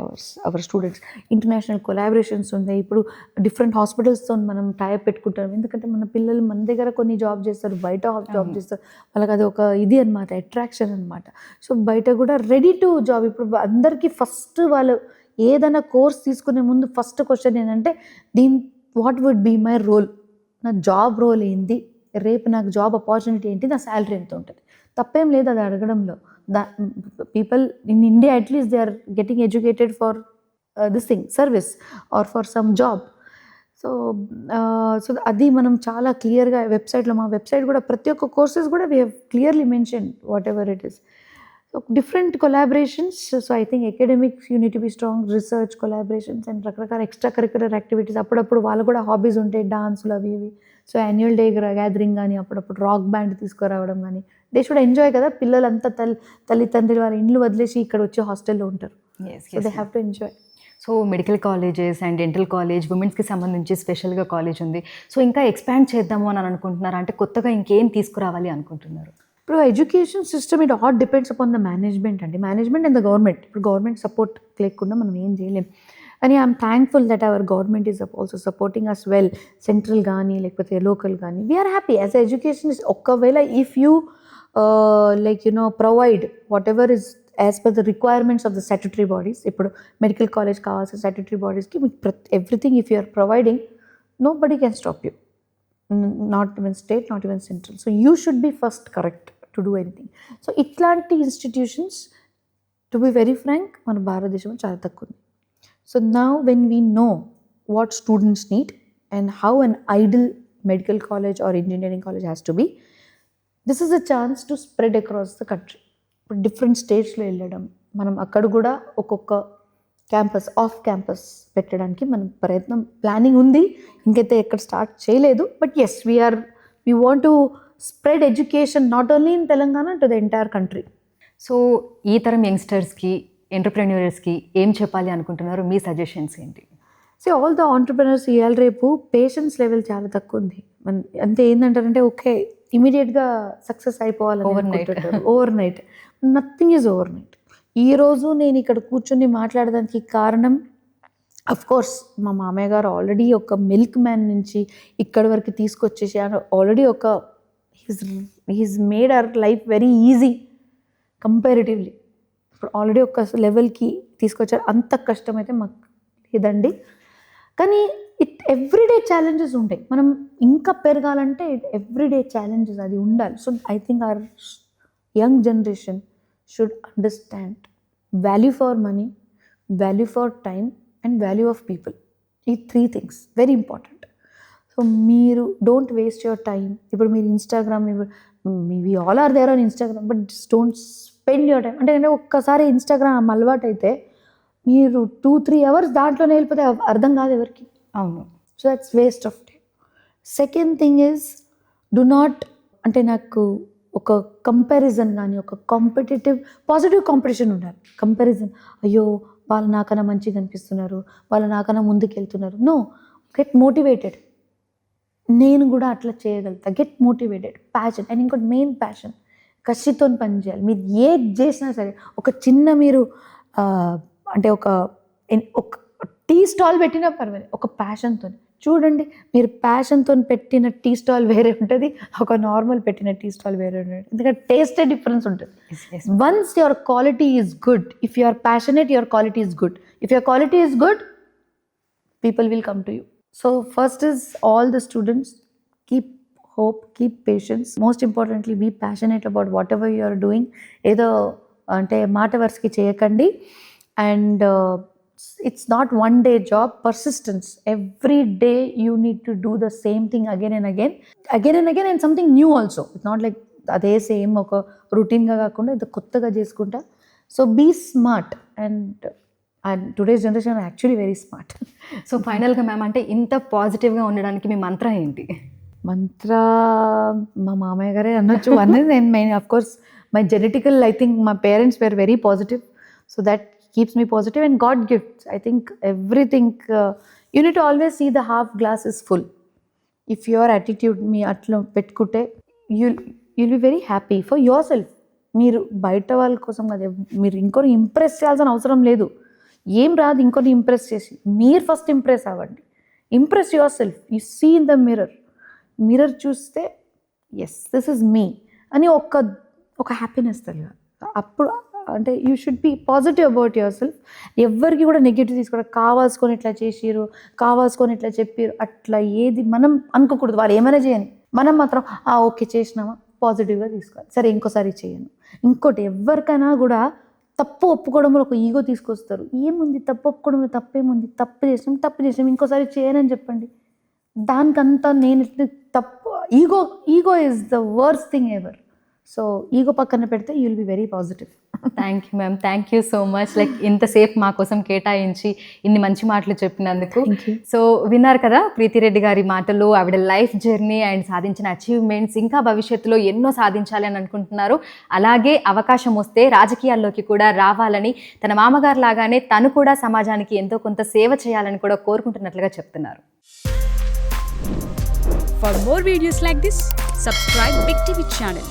our students. International collaborations ఉన్నాయి. ఇప్పుడు డిఫరెంట్ హాస్పిటల్స్తో మనం టైప్ పెట్టుకుంటాం, ఎందుకంటే మన పిల్లలు మన దగ్గర కొన్ని జాబ్ చేస్తారు, బయట జాబ్ చేస్తారు. వాళ్ళకి అది ఒక ఇది అనమాట, అట్రాక్షన్ అనమాట. సో బయట కూడా రెడీ టు జాబ్. ఇప్పుడు అందరికీ ఫస్ట్ వాళ్ళు ఏదైనా కోర్స్ తీసుకునే ముందు ఫస్ట్ క్వశ్చన్ ఏంటంటే, what would be my role, నా జాబ్ రోల్ ఏంటి, రేపు నాకు జాబ్ ఆపర్చునిటీ ఏంటి, నా శాలరీ ఎంత ఉంటుంది. తప్పేం లేదు అది అడగడంలో. People in India at least they are getting educated for this thing, service or for some job. So అది మనం చాలా క్లియర్గా వెబ్సైట్లో, మా వెబ్సైట్ కూడా ప్రతి ఒక్క కోర్సెస్ కూడా we have clearly mention what ever it is. Different collaborations. So I think academics you need to be strong, research collaborations and రకరకాల ఎక్స్ట్రా కరిక్యులర్ యాక్టివిటీస్. అప్పుడప్పుడు వాళ్ళు కూడా హాబీస్ ఉంటాయి, డాన్సులు అవి ఇవి. సో యాన్యువల్ డే గ్యాదరింగ్ కానీ, అప్పుడప్పుడు రాక్ బ్యాండ్ తీసుకురావడం కానీ, దే షుడ్ ఎంజాయ్ కదా. పిల్లలంతా తల్లిదండ్రులు వాళ్ళ ఇండ్లు వదిలేసి ఇక్కడ వచ్చి హాస్టల్లో ఉంటారు. So they have to enjoy. So medical colleges and dental college, ఉమెన్స్కి సంబంధించి స్పెషల్గా కాలేజ్ ఉంది. సో ఇంకా ఎక్స్పాండ్ చేద్దాము అని అనుకుంటున్నారు, అంటే కొత్తగా ఇంకేం తీసుకురావాలి అనుకుంటున్నారు? ఇప్పుడు education system it all depends upon the management అండి, మేనేజ్మెంట్ అండ్ ద గవర్నమెంట్. ఇప్పుడు గవర్నమెంట్ సపోర్ట్ లేకుండా మనం ఏం చేయలేం. కానీ I'm thankful that our government is also supporting as well. Central కానీ లేకపోతే లోకల్ కానీ, వీఆర్ హ్యాపీ యాజ్ ఎడ్యుకేషన్. ఒకవేళ if you provide what ever is as per the requirements of the statutory bodies. ఇప్పుడు మెడికల్ కాలేజ్ కావాల్సిన statutory బాడీస్కి మీకు everything if you're providing, no body can stop you, not even state, not even central. So you should be first correct to do anything. So ఇట్లాంటి institutions to be very frank మన భారతదేశంలో చాలా తక్కువ ఉంది. So now when we know what students need and how an ideal medical college or engineering college has to be, this is a chance to spread across the country. ఇప్పుడు different స్టేట్స్లో వెళ్ళడం, మనం అక్కడ కూడా ఒక్కొక్క క్యాంపస్, ఆఫ్ క్యాంపస్ పెట్టడానికి మనం planning ఉంది. ఇంకైతే ఎక్కడ స్టార్ట్ చేయలేదు, but yes we want to spread education not only in Telangana to the entire country. So ఈ తరం యంగ్స్టర్స్కి, ఎంటర్ప్రెన్యూర్స్కి ఏం చెప్పాలి అనుకుంటున్నారు? మీ సజెషన్స్ ఏంటి? సో ఆల్ ద ఆంటర్ప్రెనర్స్ ఇవాళ రేపు పేషెన్స్ లెవెల్ చాలా తక్కువ ఉంది. అంతే ఏంటంటారంటే ఓకే ఇమీడియట్గా సక్సెస్ అయిపోవాలి overnight. Nothing is overnight. ఈరోజు నేను ఇక్కడ కూర్చొని మాట్లాడడానికి కారణం అఫ్ కోర్స్ మా మామయ్య గారు ఆల్రెడీ ఒక మిల్క్ మ్యాన్ నుంచి ఇక్కడి వరకు తీసుకొచ్చేసి ఆల్రెడీ ఒక he's made our life very easy comparatively. ఇప్పుడు ఆల్రెడీ ఒక లెవెల్కి తీసుకొచ్చారు. అంత కష్టమైతే మాకు లేదండి. కానీ ఎవ్రీడే ఛాలెంజెస్ ఉంటాయి. మనం ఇంకా పెరగాలంటే ఎవ్రీడే ఛాలెంజెస్ అది ఉండాలి. So I think our young generation should understand value for money, value for time and value of people. ఈ 3 things వెరీ ఇంపార్టెంట్. సో మీరు డోంట్ వేస్ట్ యువర్ టైం. ఇప్పుడు మీరు ఇన్స్టాగ్రామ్, we all are there on Instagram, but don't spend your time. అంటే ఒక్కసారి Instagram అలవాటు అయితే మీరు 2-3 hours దాంట్లోనే వెళ్ళిపోతే అర్థం కాదు ఎవరికి. అవును. So that's waste of time. Second thing is do not, అంటే నాకు ఒక కంపారిజన్ కానీ ఒక పాజిటివ్ కాంపిటీషన్ ఉండాలి. కంపారిజన్, అయ్యో వాళ్ళు నాకన్నా మంచిగా అనిపిస్తున్నారు, వాళ్ళు నాకన్నా ముందుకు వెళ్తున్నారు. No, get motivated. నేను కూడా అట్లా చేయగలుగుతా. Get motivated, passion. అండ్ ఇంకోటి మెయిన్ ప్యాషన్, కసితో పని చేయాలి. మీరు ఏది చేసినా సరే, ఒక చిన్న మీరు అంటే ఒక టీ స్టాల్ పెట్టినా పర్వాలేదు, ఒక ప్యాషన్తో చూడండి. మీరు ప్యాషన్తో పెట్టిన టీ స్టాల్ వేరే ఉంటుంది, ఒక నార్మల్ పెట్టిన టీ స్టాల్ వేరే ఉంటుంది. ఎందుకంటే టేస్టే డిఫరెన్స్ ఉంటుంది. Once your quality is good, if you are passionate, your quality is good. If your quality is good, people will come to you. So first is all the students, keep hope, keep patience. Most importantly, be passionate about whatever you are doing. ఏదో అంటే మాట వరుసకి చేయకండి. And it's not one day job, persistence. Every day you need to do the same thing again and again and something new also. It's not like అదే same ఒక రొటీన్గా కాకుండా ఇది కొత్తగా చేసుకుంటా. So be smart and today's generation are actually very smart. So ఫైనల్గా ma'am, అంటే ఇంత పాజిటివ్గా ఉండడానికి మీ మంత్ర ఏంటి? మంత్ర మా మామయ్య గారే అనొచ్చు. అన్నది నేను main of course my genetical, I think my parents wear very positive. So that keeps me positive and God gifts. I think everything, you need to always see the half glass is full. If your attitude me atlo pettukute, you'll be very happy for yourself. మీరు బయట వాళ్ళ కోసం కదా, మీరు ఇంకొని impress చేయాల్సిన అవసరం లేదు. ఏం రాదు ఇంకొని ఇంప్రెస్ చేసి, మీరు ఫస్ట్ ఇంప్రెస్ అవ్వండి. Impress yourself. You see in the mirror చూస్తే ఎస్ దిస్ ఇస్ మీ అని ఒక హ్యాపీనెస్ తెలియదు. అప్పుడు అంటే you should be positive about yourself. ఎవరికి కూడా నెగిటివ్ తీసుకోవడం, కావాల్సుకొని ఇట్లా చేసిరు, కావాల్సుకొని ఇట్లా చెప్పారు, అట్లా ఏది మనం అనుకోకూడదు. వాళ్ళు ఏమైనా చేయని, మనం మాత్రం ఓకే చేసినామా పాజిటివ్గా తీసుకోవాలి. సరే ఇంకోసారి చేయను. ఇంకోటి ఎవరికైనా కూడా తప్పు ఒప్పుకోవడంలో ఒక ఈగో తీసుకొస్తారు. ఏముంది తప్పు ఒప్పుకోవడంలో తప్పేముంది, తప్పు చేసినాం ఇంకోసారి చేయనని చెప్పండి. దానికంతా నేను తప్పు, ego is the worst thing ever. So ego పక్కన పెడితే you will be very positive. Thank you ma'am, thank you so much. Like ఇంతసేపు మా కోసం కేటాయించి ఇన్ని మంచి మాటలు చెప్పినందుకు. సో విన్నారు కదా ప్రీతిరెడ్డి గారి మాటలు, ఆవిడ లైఫ్ జర్నీ అండ్ సాధించిన అచీవ్మెంట్స్, ఇంకా భవిష్యత్తులో ఎన్నో సాధించాలి అని అనుకుంటున్నారు. అలాగే అవకాశం వస్తే రాజకీయాల్లోకి కూడా రావాలని, తన మామగారు లాగానే తను కూడా సమాజానికి ఎంతో కొంత సేవ చేయాలని కూడా కోరుకుంటున్నట్లుగా చెప్తున్నారు. For more videos like this, subscribe Big TV channel.